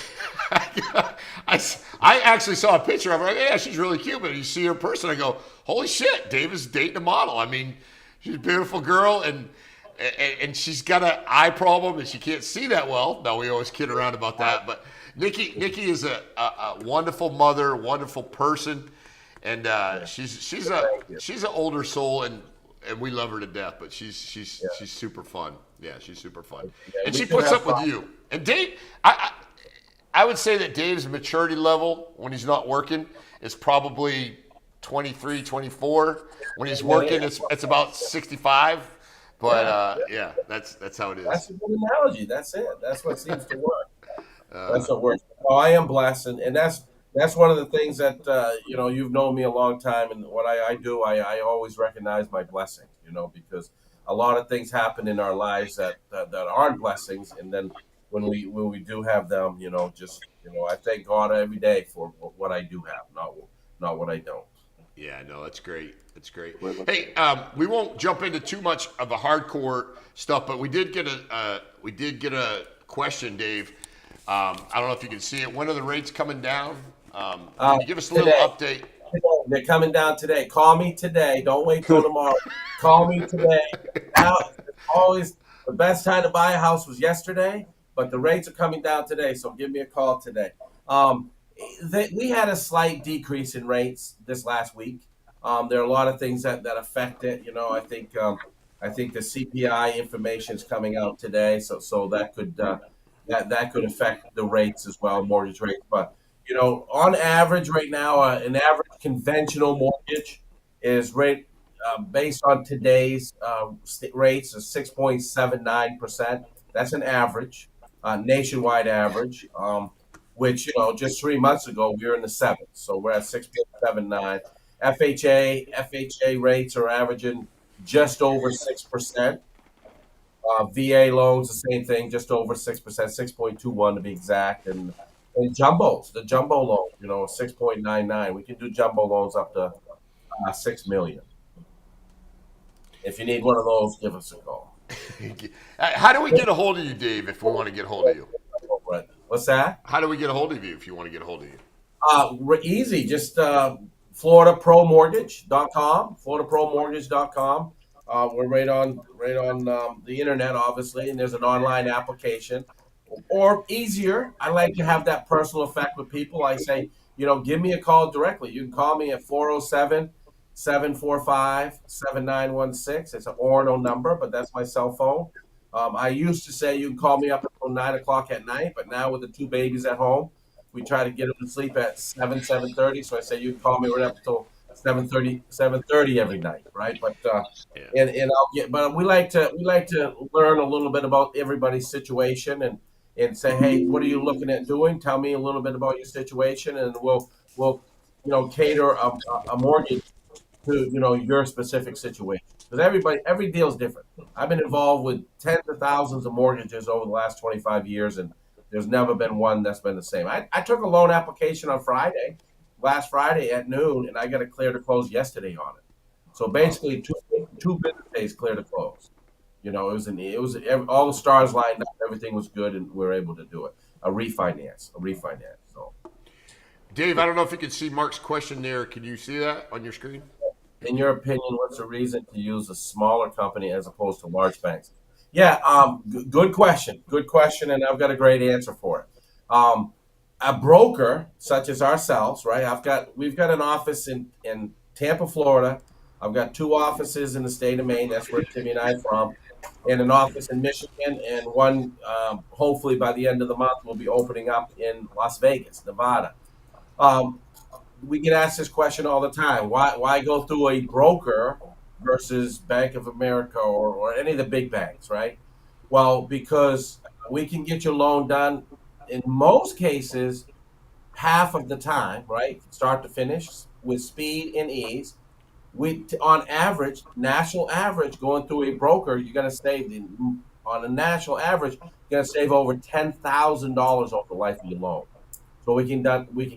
actually saw a picture of her. Yeah, she's really cute. But you see her in person, I go, "Holy shit, Dave is dating a model." I mean, she's a beautiful girl, and she's got an eye problem, and she can't see that well. No, we always kid around about that. But Nikki is a wonderful mother, wonderful person, and she's an older soul, and we love her to death. But she's super fun. Yeah, she's super fun, and she puts up with you. And Dave, I would say that Dave's maturity level when he's not working is probably 23, 24. When he's working, it's about 65. But yeah, that's how it is. That's a good analogy. That's it. That's what seems to work. That's what works. Oh, I am blessed, and that's one of the things that you know, you've known me a long time, and what I do, I always recognize my blessings. You know, because a lot of things happen in our lives that aren't blessings, and then when we do have them, I thank God every day for what I do have, not what I don't. Yeah, no, that's great. That's great. We're looking- Hey, we won't jump into too much of the hardcore stuff, but we did get a question, Dave. I don't know if you can see it. When are the rates coming down? Can you give us a little Today. update? They're coming down today. Call me today. Don't wait till tomorrow. Call me today. Now, always the best time to buy a house was yesterday, but the rates are coming down today. So give me a call today. We had a slight decrease in rates this last week. There are a lot of things that affect it. I think the CPI information is coming out today, so that could that could affect the rates as well, mortgage rates. But on average, right now, an average conventional mortgage is rate based on today's rates is 6.79%. That's an average, nationwide average. Which just 3 months ago we were in the sevens, so we're at 6.79. FHA rates are averaging just over 6%. VA loans, the same thing, just over 6%, 6.21 to be exact, and the jumbo loan, 6.99. We can do jumbo loans up to 6 million. If you need one of those, give us a call. How do we get a hold of you, Dave, if we want to get a hold of you? What's that? How do we get a hold of you if you want to get a hold of you? We're easy. Just FloridaProMortgage.com. FloridaProMortgage.com. We're right on the internet, obviously, and there's an online application. Or easier, I like to have that personal effect with people. I say, give me a call directly. You can call me at 407-745-7916. It's an Orono number, but that's my cell phone. I used to say you can call me up until 9 o'clock at night, but now with the two babies at home, we try to get them to sleep at 7:30. So I say you can call me right up until 7:30 every night, right? But but we like to learn a little bit about everybody's situation and say, hey, what are you looking at doing? Tell me a little bit about your situation, and we'll cater a mortgage to your specific situation, because every deal is different. I've been involved with tens of thousands of mortgages over the last 25 years, and there's never been one that's been the same. I took a loan application on last Friday at noon, and I got it clear to close yesterday on it. So basically, two business days clear to close. It was all the stars lined up, everything was good, and we were able to do it. A refinance. So, Dave, I don't know if you can see Mark's question there. Can you see that on your screen? in your opinion, what's the reason to use a smaller company as opposed to large banks? Yeah, good question. Good question, and I've got a great answer for it. A broker such as ourselves, right? We've got an office in Tampa, Florida. I've got two offices in the state of Maine. That's where Timmy and I are from, and an office in Michigan, and one hopefully by the end of the month will be opening up in Las Vegas, Nevada. We get asked this question all the time. Why go through a broker versus Bank of America or any of the big banks, right? Well, because we can get your loan done in most cases half of the time, right? Start to finish with speed and ease. On average, national average, going through a broker, you're going to save on a national average, you're going to save over $10,000 over the life of your loan. So we can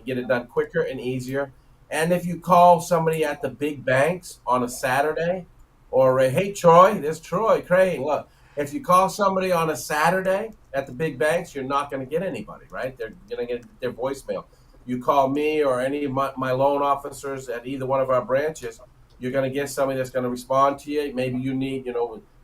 get it done quicker and easier. And if you call somebody at the big banks on a Saturday, or hey Troy, there's Troy Crane. Look, if you call somebody on a Saturday at the big banks, you're not going to get anybody, right? They're going to get their voicemail. You call me or any of my loan officers at either one of our branches, you're going to get somebody that's going to respond to you. Maybe you need,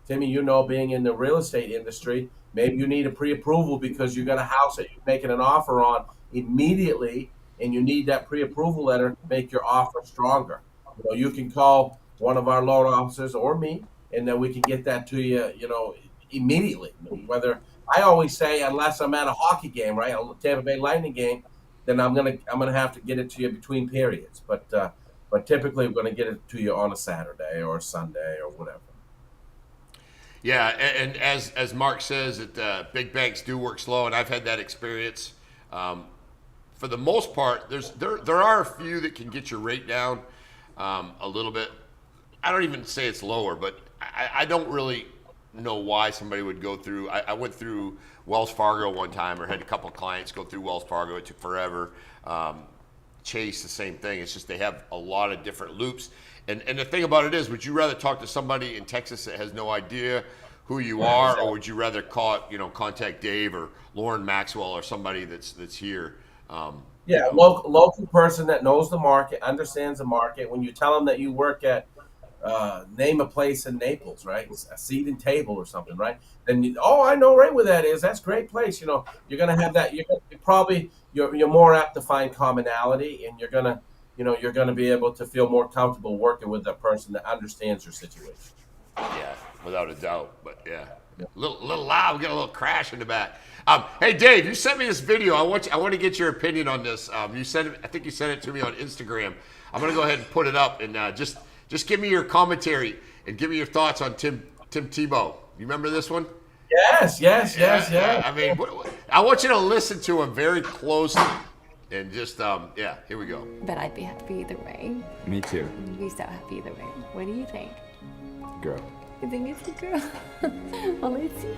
Timmy, being in the real estate industry, maybe you need a pre-approval because you got a house that you're making an offer on immediately, and you need that pre-approval letter to make your offer stronger. You can call one of our loan officers or me, and then we can get that to you, immediately. Whether I always say, unless I'm at a hockey game, right, a Tampa Bay Lightning game, then I'm gonna have to get it to you between periods. But typically we're gonna get it to you on a Saturday or a Sunday or whatever. Yeah, and as Mark says, that big banks do work slow, and I've had that experience. For the most part, there are a few that can get your rate down a little bit. I don't even say it's lower, but I don't really know why somebody would go through. I went through Wells Fargo one time, or had a couple of clients go through Wells Fargo. It took forever. Chase, the same thing. It's just they have a lot of different loops. And the thing about it is, would you rather talk to somebody in Texas that has no idea who you are, or would you rather contact Dave or Lauren Maxwell or somebody that's here? Local person that knows the market, understands the market. When you tell them that you work at, name a place in Naples, right? A seat and table or something, right? Then I know right where that is. That's a great place. You're gonna have that. You're more apt to find commonality, and you're gonna be able to feel more comfortable working with a person that understands your situation. Yeah, without a doubt. But yeah. Little loud. We got a little crash in the back. Hey Dave, you sent me this video. I want to get your opinion on this. You sent it. I think you sent it to me on Instagram. I'm gonna go ahead and put it up, and just give me your commentary and give me your thoughts on Tim Tebow. You remember this one? Yes. I mean, I want you to listen to him very closely, and just here we go. But I'd be happy either way. Me too. I'd be so happy either way. What do you think? Girl. You think it's a girl? Well, let's see.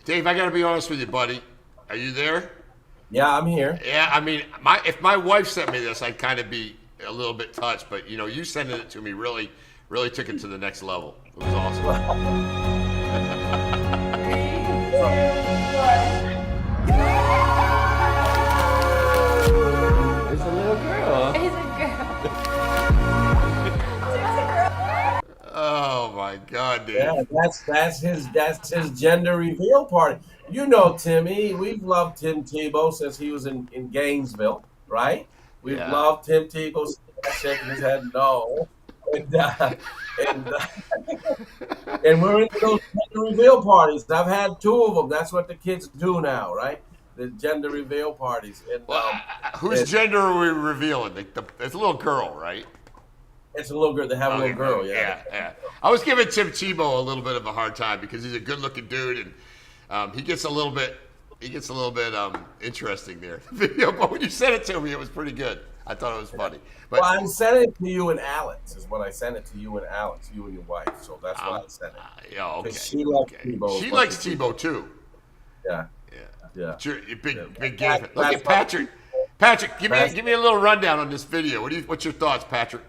Dave, I got to be honest with you, buddy. Are you there? Yeah, I'm here. Yeah, I mean, if my wife sent me this, I'd kind of be a little bit touched. But you sending it to me really took it to the next level. It was awesome. It's a little girl. It's a girl. Oh my God, dude. Yeah, that's his gender reveal party. You know Timmy. We've loved Tim Tebow since he was in Gainesville, right? We've loved Tim Tebow shaking his head no. And we're into those gender reveal parties. I've had 2 of them. That's what the kids do now, right? The gender reveal parties. And whose gender are we revealing? It's a little girl, right? It's a little girl. They have a little girl, yeah. I was giving Tim Tebow a little bit of a hard time because he's a good-looking dude, and he gets a little bit interesting there. Video, but when you sent it to me, it was pretty good. I thought it was funny. But I sent it to you and Alex. Is what I sent it to you and Alex, you and your wife. So that's why I sent it. Yeah, okay. She likes Tebow. She likes Tebow too. Yeah. Big game. Look at Patrick. Patrick, give me a little rundown on this video. What's your thoughts, Patrick?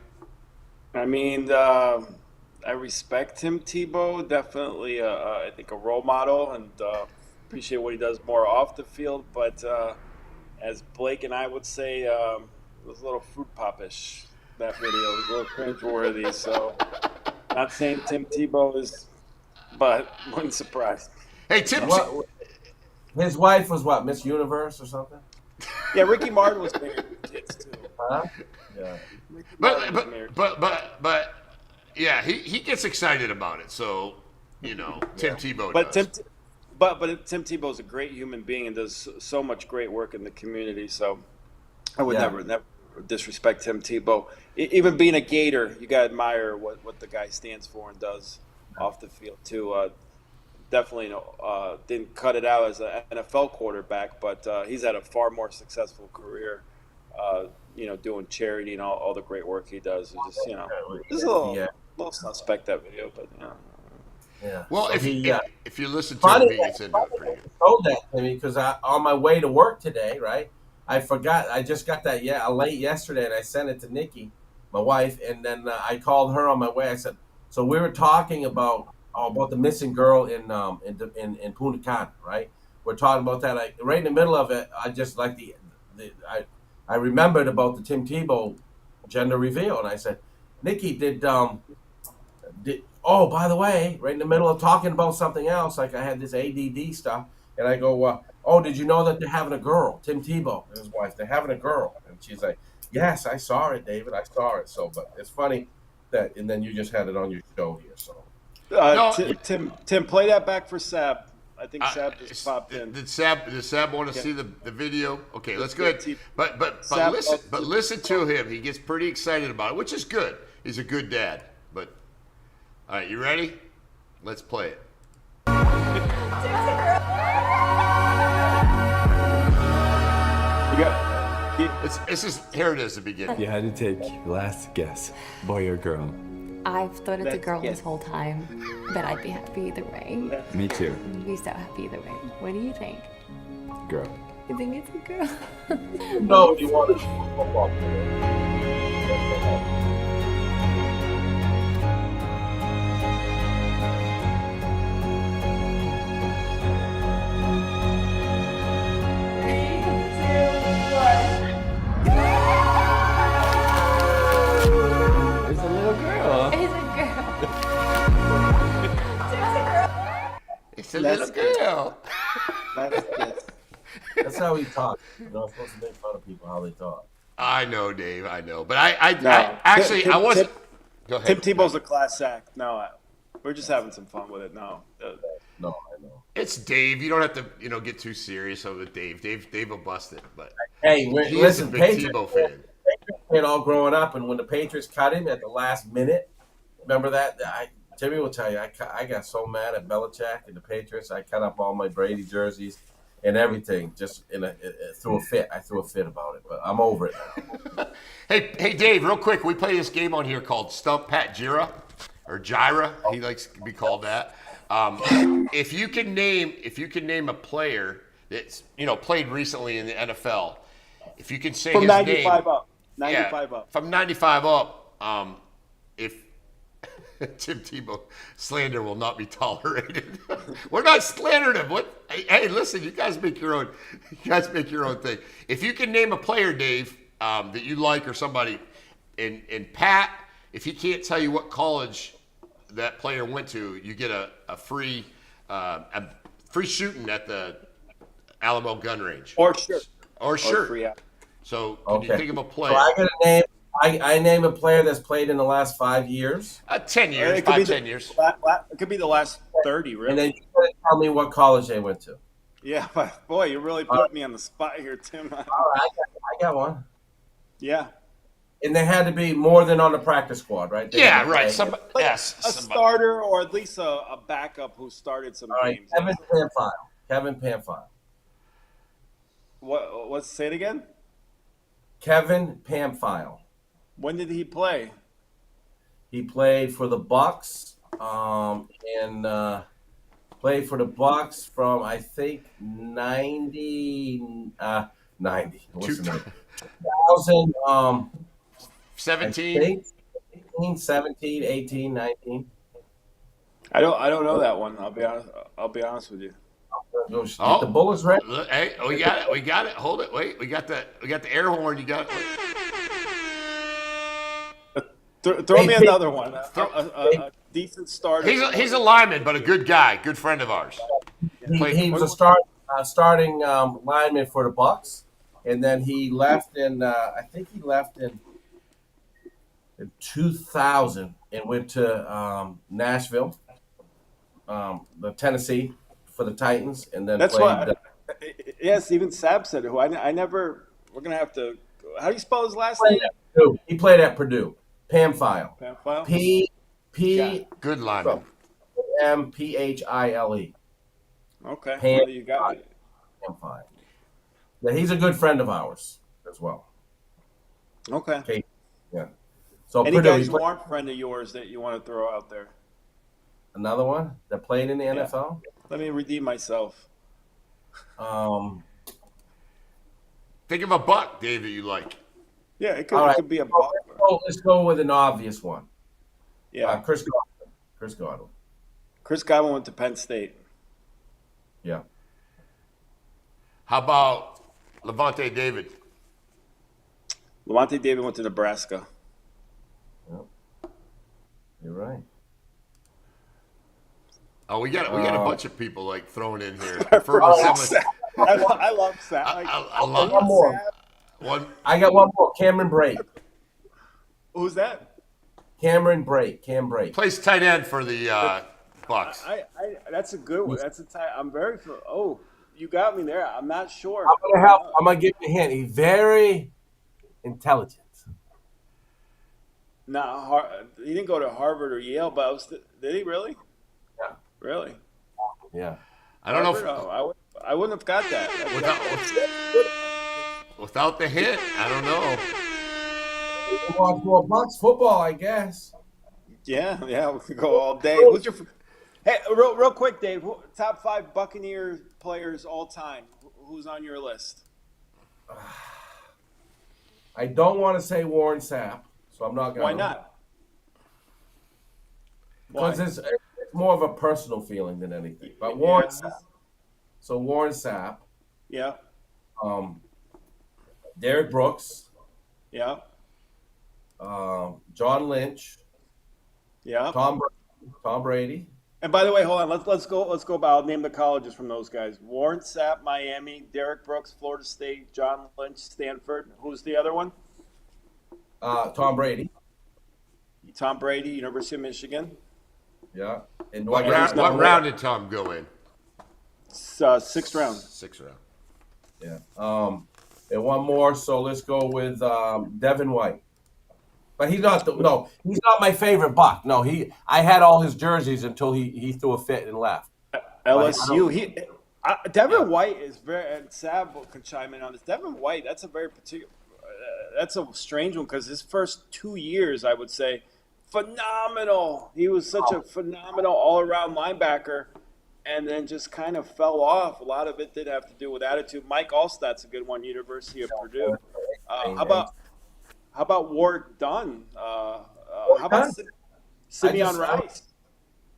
I mean, I respect Tim Tebow. Definitely, I think a role model, and appreciate what he does more off the field. But as Blake and I would say, it was a little fruit pop-ish. That video was a little cringe-worthy. So, not saying Tim Tebow is, but wouldn't surprise me. Hey, Tim. His wife was what, Miss Universe or something? Yeah, Ricky Martin was married with kids too. Huh? Yeah. But yeah, he gets excited about it. So Tim Tebow does. But Tim Tebow's a great human being and does so much great work in the community. So I would never disrespect Tim Tebow. Even being a Gator, you gotta admire what the guy stands for and does off the field too. Definitely didn't cut it out as an NFL quarterback, but he's had a far more successful career. Doing charity and all the great work he does. It's just just a little suspect, that video, but Yeah. Well, So if you listen to him, he gets into it pretty good. told that to me because on my way to work today, right? I forgot. I just got that late yesterday, and I sent it to Nikki, my wife, and then I called her on my way. I said, so we were talking about the missing girl in Punta Cana, right? We're talking about that. Right in the middle of it, I just like I remembered about the Tim Tebow gender reveal, and I said, Nikki, by the way, right in the middle of talking about something else, like I had this ADD stuff, and I go, did you know that they're having a girl? Tim Tebow and his wife, they're having a girl. And she's like, yes, I saw it, David, I saw it. So, but it's funny that, and then you just had it on your show here, so. Tim, play that back for Sab. I think Sab just popped in. Did Sab want to see the video? Okay, let's go ahead. But listen to him. He gets pretty excited about it, which is good. He's a good dad. But all right, you ready? Let's play it. This is here it is to begin. You had to take last guess, boy or girl. I've thought it's a Let's girl guess. this whole time, but I'd be happy either way. Me too. I'd be so happy either way. What do you think? Girl. You think it's a girl? No, you want to football player. It's a little girl. It's a girl. It's a little girl. That's That's how he talks. You're not supposed to make fun of people how they talk. I know, Dave. I know, but I No. actually Tim- I wasn't. Tim- Go ahead. Tim Tebow's a class act. No, we're just having some fun with it. No. No, I know. It's Dave. You don't have to, get too serious over Dave. Dave will bust it, but Hey, he listen, is a big Patriots Tebow fan. fan all growing up, and when the Patriots cut him at the last minute, remember that? Jimmy will tell you, I got so mad at Belichick and the Patriots. I cut up all my Brady jerseys and everything, just threw a fit. I threw a fit about it, but I'm over it now. Hey, Dave, real quick. We play this game on here called Stump Pat Jira, or Jira. He likes to be called that. If you can name a player that's played recently in the NFL, if you can say From his 95 name, up. 95 up. from 95 up, if Tim Tebow slander will not be tolerated. We're not slandering him. What? Hey, listen, you guys make your own. You guys make your own thing. If you can name a player, Dave, that you like or somebody, and Pat, if he can't tell you what college that player went to, you get a free shooting at the Alamo gun range. Or shirt. Or shirt. free out. So can you think of a player? So I got a name. I name a player that's played in the last 5 years, 10 years, It could be 10 years. It could be the last 30, really. and then you got to tell me what college they went to. Yeah, but boy, you really put me on the spot here, Tim. All right, I got one. Yeah. And they had to be more than on the practice squad, right? They had Yeah, to right. play. Somebody, Like yes. a somebody. starter or at least a backup who started some All right, games. Kevin Pamphile. Kevin Pamphile. What's say it again? Kevin Pamphile. When did he play? He played for the Bucks, and played for the Bucks from I think 90. What's the name? 2000. I 17. think 18, 17, 18, 19. I don't know that one. I'll be honest with you. Go get the Bullets ready. Look, hey, we got it. Hold it. Wait, we got the air horn. You got it. Throw me another one. A decent starter. He's a lineman, but a good guy, good friend of ours. He was a starting lineman for the Bucks, and then he left in I think he left in 2000 and went to Nashville, the Tennessee for the Titans, and then That's played. what. Yes, even Sab said it. Who I never. We're gonna have to. How do you spell his last name? He played at Purdue. Pamphile. Pamphile? Good lineman. Pamphile. Okay. Pam- Well, you got it. Pamphile. Yeah, he's a good friend of ours as well. Okay. Okay. Yeah. So Any Purdue, guys he who played- aren't friend of yours that you want to throw out there? another one that played in the NFL. Let me redeem myself. Think of a buck, Dave, that you like. Yeah, it All right. could be a Oh, buck. let's go with an obvious one. Yeah. Chris Godwin. Chris Godwin. Chris Godwin went to Penn State. Yeah. How about Levante David? Levante David went to Nebraska. You're right. Oh, we got a bunch of people like thrown in here. I love Sab. I love One more. one. I got one more. Cameron Brake. Who's that? Cameron Brake. Cam Brake. Plays tight end for the Bucks. That's a good one. That's a tie. I'm very. Oh, you got me there. I'm not sure. I'm gonna help. I'm gonna give you a hint. He's very intelligent. No, he didn't go to Harvard or Yale, but did he really? Yeah. Really? Yeah. I don't know. Harvard? I wouldn't have got that. Without the hit, I don't know. Watch more Bucks football, I guess. Yeah, we could go all day. Who's your? Hey, real quick, Dave. Top 5 Buccaneer players all time. Who's on your list? I don't want to say Warren Sapp, so I'm not going to. Why not? Because it's more of a personal feeling than anything. But Warren Sapp. So Warren Sapp. Yeah. Derek Brooks. Yeah. John Lynch. Yeah. Tom Brady. And by the way, hold on. Let's go. I'll name the colleges from those guys: Warren Sapp, Miami; Derek Brooks, Florida State; John Lynch, Stanford. Who's the other one? Tom Brady. Tom Brady, University of Michigan. Yeah. And What round did Tom go in? 6th round. 6th round. Yeah. And one more. So let's go with Devin White. But he's not he's not my favorite Buck. No, I had all his jerseys until he threw a fit and left. LSU. Devin White is very, and Sab can chime in on this. Devin White, that's a very particular, that's a strange one because his first 2 years, I would say, phenomenal. He was such a phenomenal all-around linebacker, and then just kind of fell off. A lot of it did have to do with attitude. Mike Allstadt's a good one, University of Purdue. How about Warwick Dunn? How about Simeon Rice?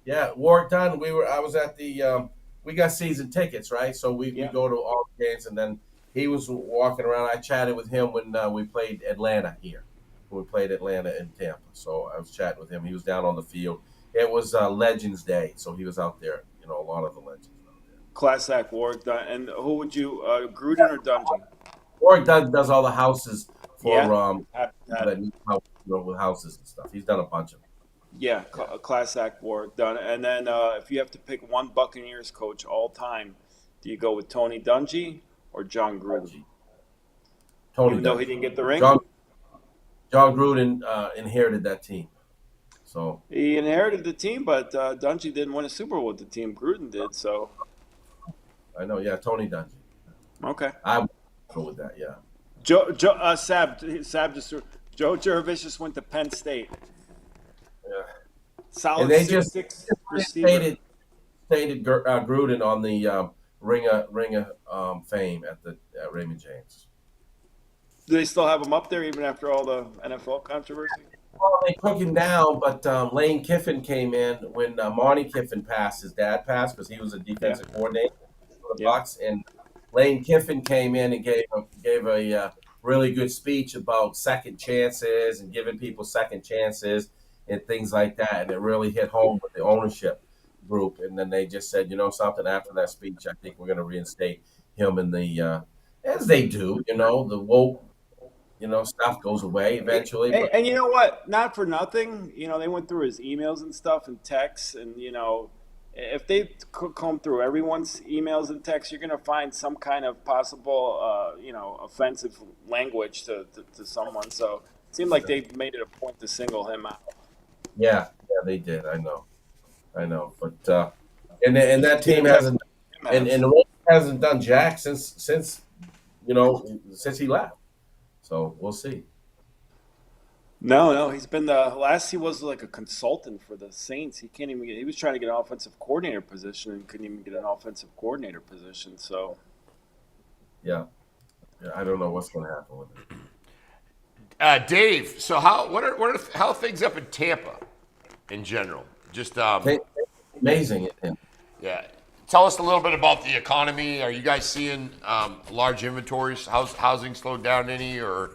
Yeah, Warwick Dunn. I was at the. We got season tickets, right? So we go to all the games, and then he was walking around. I chatted with him when we played Atlanta here. We played Atlanta in Tampa, so I was chatting with him. He was down on the field. It was Legends Day, so he was out there. A lot of the legends out there. Class act Warwick Dunn. And who would you, Gruden or Dungy? Warwick Dunn does all the houses for with houses and stuff. He's done a bunch of them. Yeah, class act Warwick Dunn. And then if you have to pick one Buccaneers coach all time, do you go with Tony Dungy or John Gruden? Even though he didn't get the ring? John Gruden inherited that team. So he inherited the team, but Dungy didn't win a Super Bowl with the team. Gruden did, so. I know, yeah, Tony Dungy. Okay. I would go with that, yeah. Joe Jurevicius just went to Penn State. Yeah. Solid and they 6'6" receiver. Stated Gruden on the Ring of Fame at Raymond James. Do they still have him up there even after all the NFL controversy? Well, they took him down, but Lane Kiffin came in when Monty Kiffin passed. His dad passed because he was a defensive coordinator for the Bucs, and Lane Kiffin came in and gave a really good speech about second chances and giving people second chances and things like that, and it really hit home with the ownership group. And then they just said, something after that speech, I think we're going to reinstate him in the as they do, the woke. Stuff goes away eventually. And you know what? Not for nothing. They went through his emails and stuff and texts. And, if they comb through everyone's emails and texts, you're going to find some kind of possible, offensive language to someone. So it seemed like they made it a point to single him out. Yeah, they did. I know. But and that team hasn't and the Rams hasn't done jack since he left. So we'll see. No, he's been he was like a consultant for the Saints. He was trying to get an offensive coordinator position and couldn't even get an offensive coordinator position. So yeah, I don't know what's going to happen with it. Dave, so how are things up in Tampa in general? Just amazing. Yeah. Tell us a little bit about the economy. Are you guys seeing large inventories? Housing slowed down any, or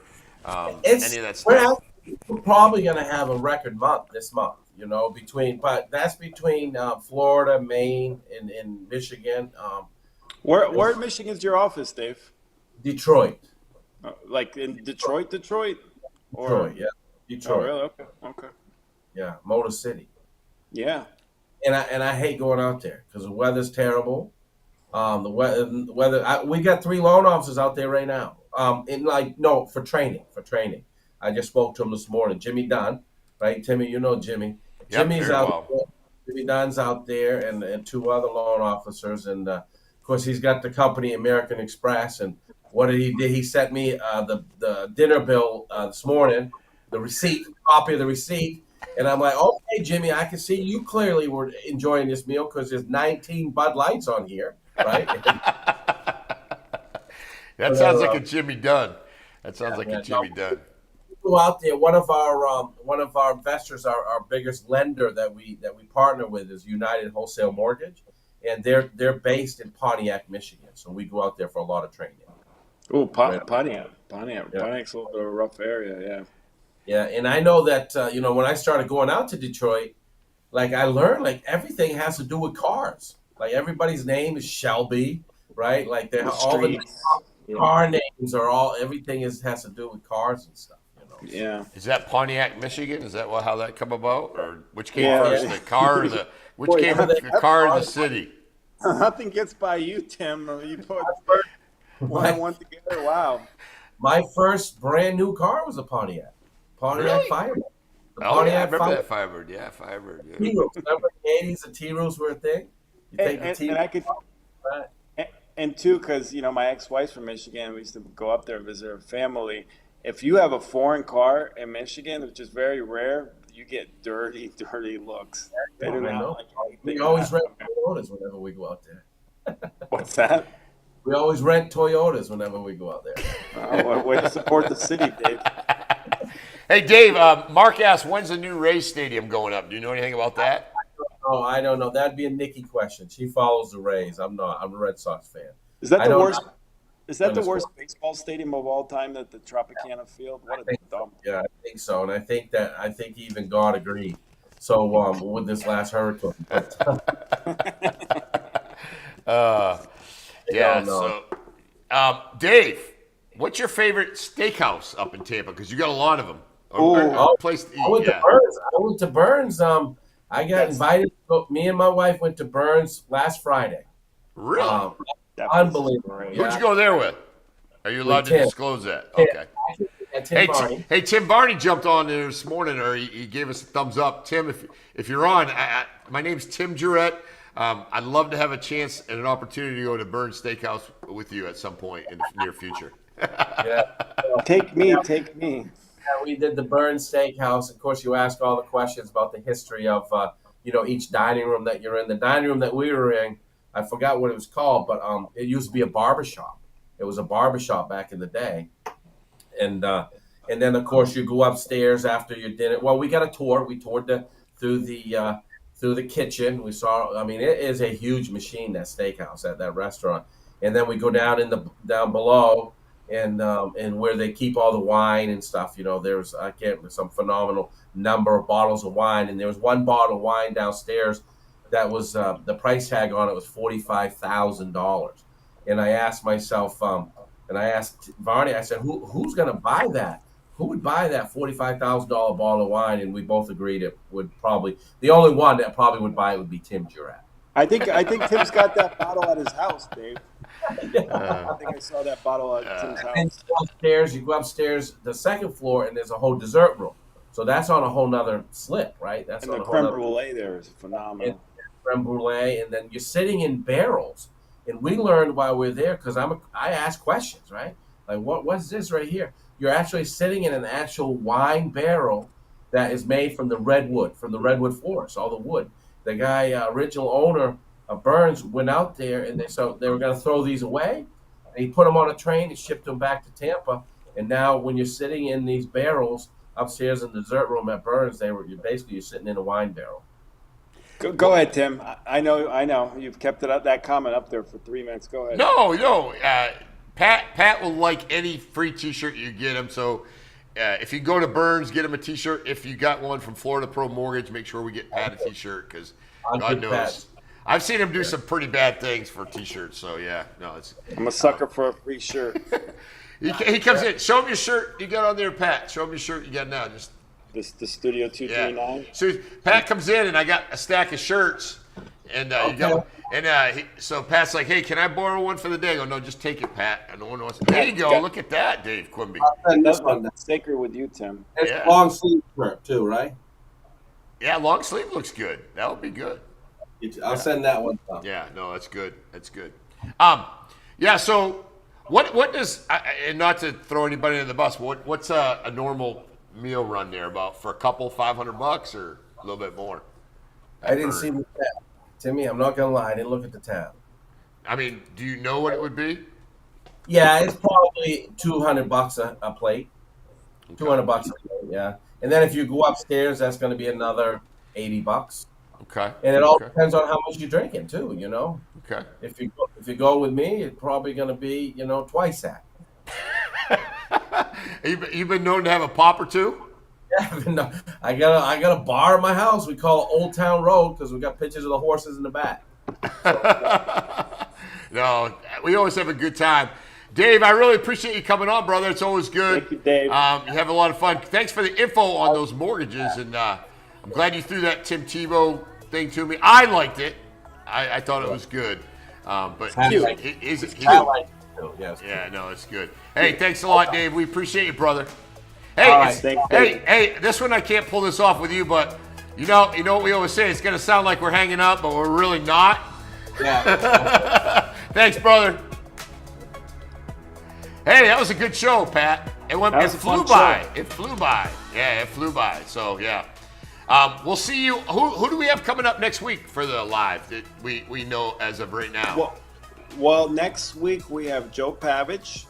any of that stuff? We're probably going to have a record month this month. But that's between Florida, Maine, and Michigan. Where in Michigan is your office, Dave? Detroit. Like in Detroit? Detroit, yeah. Detroit. Oh, really? Okay. Yeah, Motor City. Yeah. And I hate going out there because the weather's terrible. The weather. We got 3 loan officers out there right now. For training. I just spoke to him this morning. Jimmy Dunn, right? Timmy, Jimmy. Yep, Jimmy's out there. Jimmy Dunn's out there, and 2 other loan officers, and of course he's got the company American Express, and what did he do? He sent me the dinner bill this morning, the receipt, copy of the receipt. And I'm like, okay, Jimmy, I can see you clearly were enjoying this meal because there's 19 Bud Lights on here, right? That sounds like a Jimmy Dunn. That sounds like a Jimmy Dunn. Go out there. One of our investors, our biggest lender that we partner with is United Wholesale Mortgage, and they're based in Pontiac, Michigan. So we go out there for a lot of training. Oh, Pontiac. Pontiac's a little bit of a rough area, yeah. Yeah, and I know that when I started going out to Detroit, like I learned like everything has to do with cars. Like everybody's name is Shelby, right? Like they're all the car names are all everything has to do with cars and stuff. Yeah. Is that Pontiac, Michigan? Is that how that come about, or which came first, the car or the car or the city? Nothing gets by you, Tim. You put one and one together. Wow. My first brand new car was a Pontiac. Pontiac Firebird. Oh, yeah, I remember that Firebird. Yeah, Firebird. Yeah. T-Rules. Remember the 80s, the T-Rules were a thing? And too, because, my ex-wife's from Michigan. We used to go up there and visit her family. If you have a foreign car in Michigan, which is very rare, you get dirty looks. They do not like anything. We always rent Toyotas whenever we go out there. What's that? We always rent Toyotas whenever we go out there. Way to support the city, Dave. Hey, Dave, Mark asked, when's the new Rays Stadium going up? Do you know anything about that? Oh, I don't know. That'd be a Nikki question. She follows the Rays. I'm not. I'm a Red Sox fan. Is that the worst? Is that the worst baseball stadium of all time? That the Tropicana Field? What a dump. Yeah, I think so, and I think even God agreed. So with this last hurricane. Yeah. So, Dave, what's your favorite steakhouse up in Tampa? Because you got a lot of them. Place to eat. I went to Burns. I got invited. Me and my wife went to Burns last Friday. Really? Unbelievable. Who'd you go there with? Are you allowed to disclose that? Okay. Hey, Tim Barney jumped on there this morning, or he gave us a thumbs up. Tim, if you're on, my name's Tim Guerrette. I'd love to have a chance and an opportunity to go to Burns Steakhouse with you at some point in the near future. Yeah. Take me. Yeah, we did the Burns Steakhouse. Of course, you ask all the questions about the history of each dining room that you're in. The dining room that we were in, I forgot what it was called, but it used to be a barbershop. It was a barbershop back in the day. And then, of course, you go upstairs after your dinner. Well, we got a tour. We toured through the kitchen. We saw, it is a huge machine, that steakhouse, at that restaurant. And then we go down down below and where they keep all the wine and stuff. There's some phenomenal number of bottles of wine. And there was one bottle of wine downstairs that was the price tag on it was $45,000. And I asked myself, and I asked Varney, I said, who's going to buy that? Who would buy that $45,000 bottle of wine? And we both agreed it would probably, the only one that probably would buy it would be Tim Guerrette. I think Tim's got that bottle at his house, Dave. I think I saw that bottle at Tim's house. You go upstairs, the second floor, and there's a whole dessert room. So that's on a whole nother slip, right? That's and on the a whole creme nother, brulee there is phenomenal. Creme brulee, and then you're sitting in barrels. And we learned while we're there, because I ask questions, right? Like, what's this right here? You're actually sitting in an actual wine barrel that is made from the redwood forest, all the wood. The guy, original owner of Burns, went out there, and they were going to throw these away. And he put them on a train and shipped them back to Tampa. And now when you're sitting in these barrels upstairs in the dessert room at Burns, you're sitting in a wine barrel. Go ahead, Tim. I know. You've kept that comment up there for 3 minutes. Go ahead. No. Pat will like any free T-shirt you get him. So if you go to Burns, get him a T-shirt. If you got one from Florida Pro Mortgage, make sure we get Pat a T-shirt, because God knows I've seen him do some pretty bad things for T-shirts. So yeah, I'm a sucker for a free shirt. He comes in. Show him your shirt you got on there, Pat. Show him your shirt you got now. Just the Studio 239. Yeah. So Pat comes in, and I got a stack of shirts, and so Pat's like, "Hey, can I borrow one for the day?" I go, "No, just take it, Pat." And no one wants. There you go. Look at that, Dave Quimby. That's sacred with you, Tim. It's long sleeve shirt too, right? Yeah, long sleeve looks good. That would be good. I'll send that one. Yeah, no, that's good. That's good. Yeah. So What does, and not to throw anybody under the bus, what's a normal meal run there about for a couple, $500 or a little bit more? I didn't see the tab. Timmy, I'm not gonna lie, I didn't look at the tab. I mean, do you know what it would be? Yeah, it's probably $200 a plate. Okay. $200 a plate, yeah. And then if you go upstairs, that's going to be another $80. Okay. And it all Okay. depends on how much you're drinking too. You know, Okay. if you go with me, it's probably going to be twice that. You've been known to have a pop or two? Yeah, no, I got a bar in my house. We call it Old Town Road because we got pictures of the horses in the back. No, we always have a good time. Dave, I really appreciate you coming on, brother. It's always good. Thank you, Dave. You have a lot of fun. Thanks for the info on those mortgages, and I'm glad you threw that Tim Tebow thing to me. I liked it. I thought it was good. But I he's like it too. Yes. yeah, no, it's good. Hey, thanks a lot, Dave. We appreciate you, brother. Hey, All right, thanks, Dave. hey, this one I can't pull this off with you, but you know what we always say. It's gonna sound like we're hanging up, but we're really not. Yeah. Thanks, brother. Hey, that was a good show, Pat. It was a flew fun by. show. It flew by. Yeah, it flew by. So yeah. We'll see you. Who do we have coming up next week for the live that we know as of right now? Well, next week we have Joe Pavich,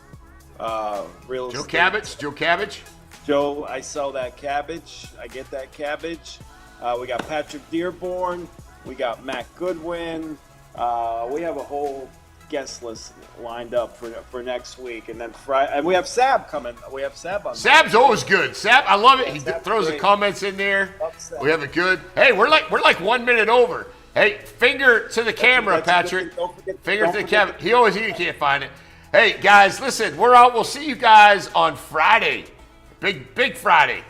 real estate. Joe Cabbage. Joe, I sell that cabbage. I get that cabbage. We got Patrick Dearborn. We got Matt Goodwin. We have a whole guest list lined up for next week, and then Friday, and we have Sab coming. We have Sab on. Sab's always good. Sab, I love it. He Sab's throws the great. comments in there. Love Sab. We have it good. Hey, we're like 1 minute over. Hey, finger to the camera, That's a good Patrick. thing. Don't forget- Finger don't to the forget camera. He can't find it. Hey, guys, listen, we're out. We'll see you guys on Friday. Big Friday.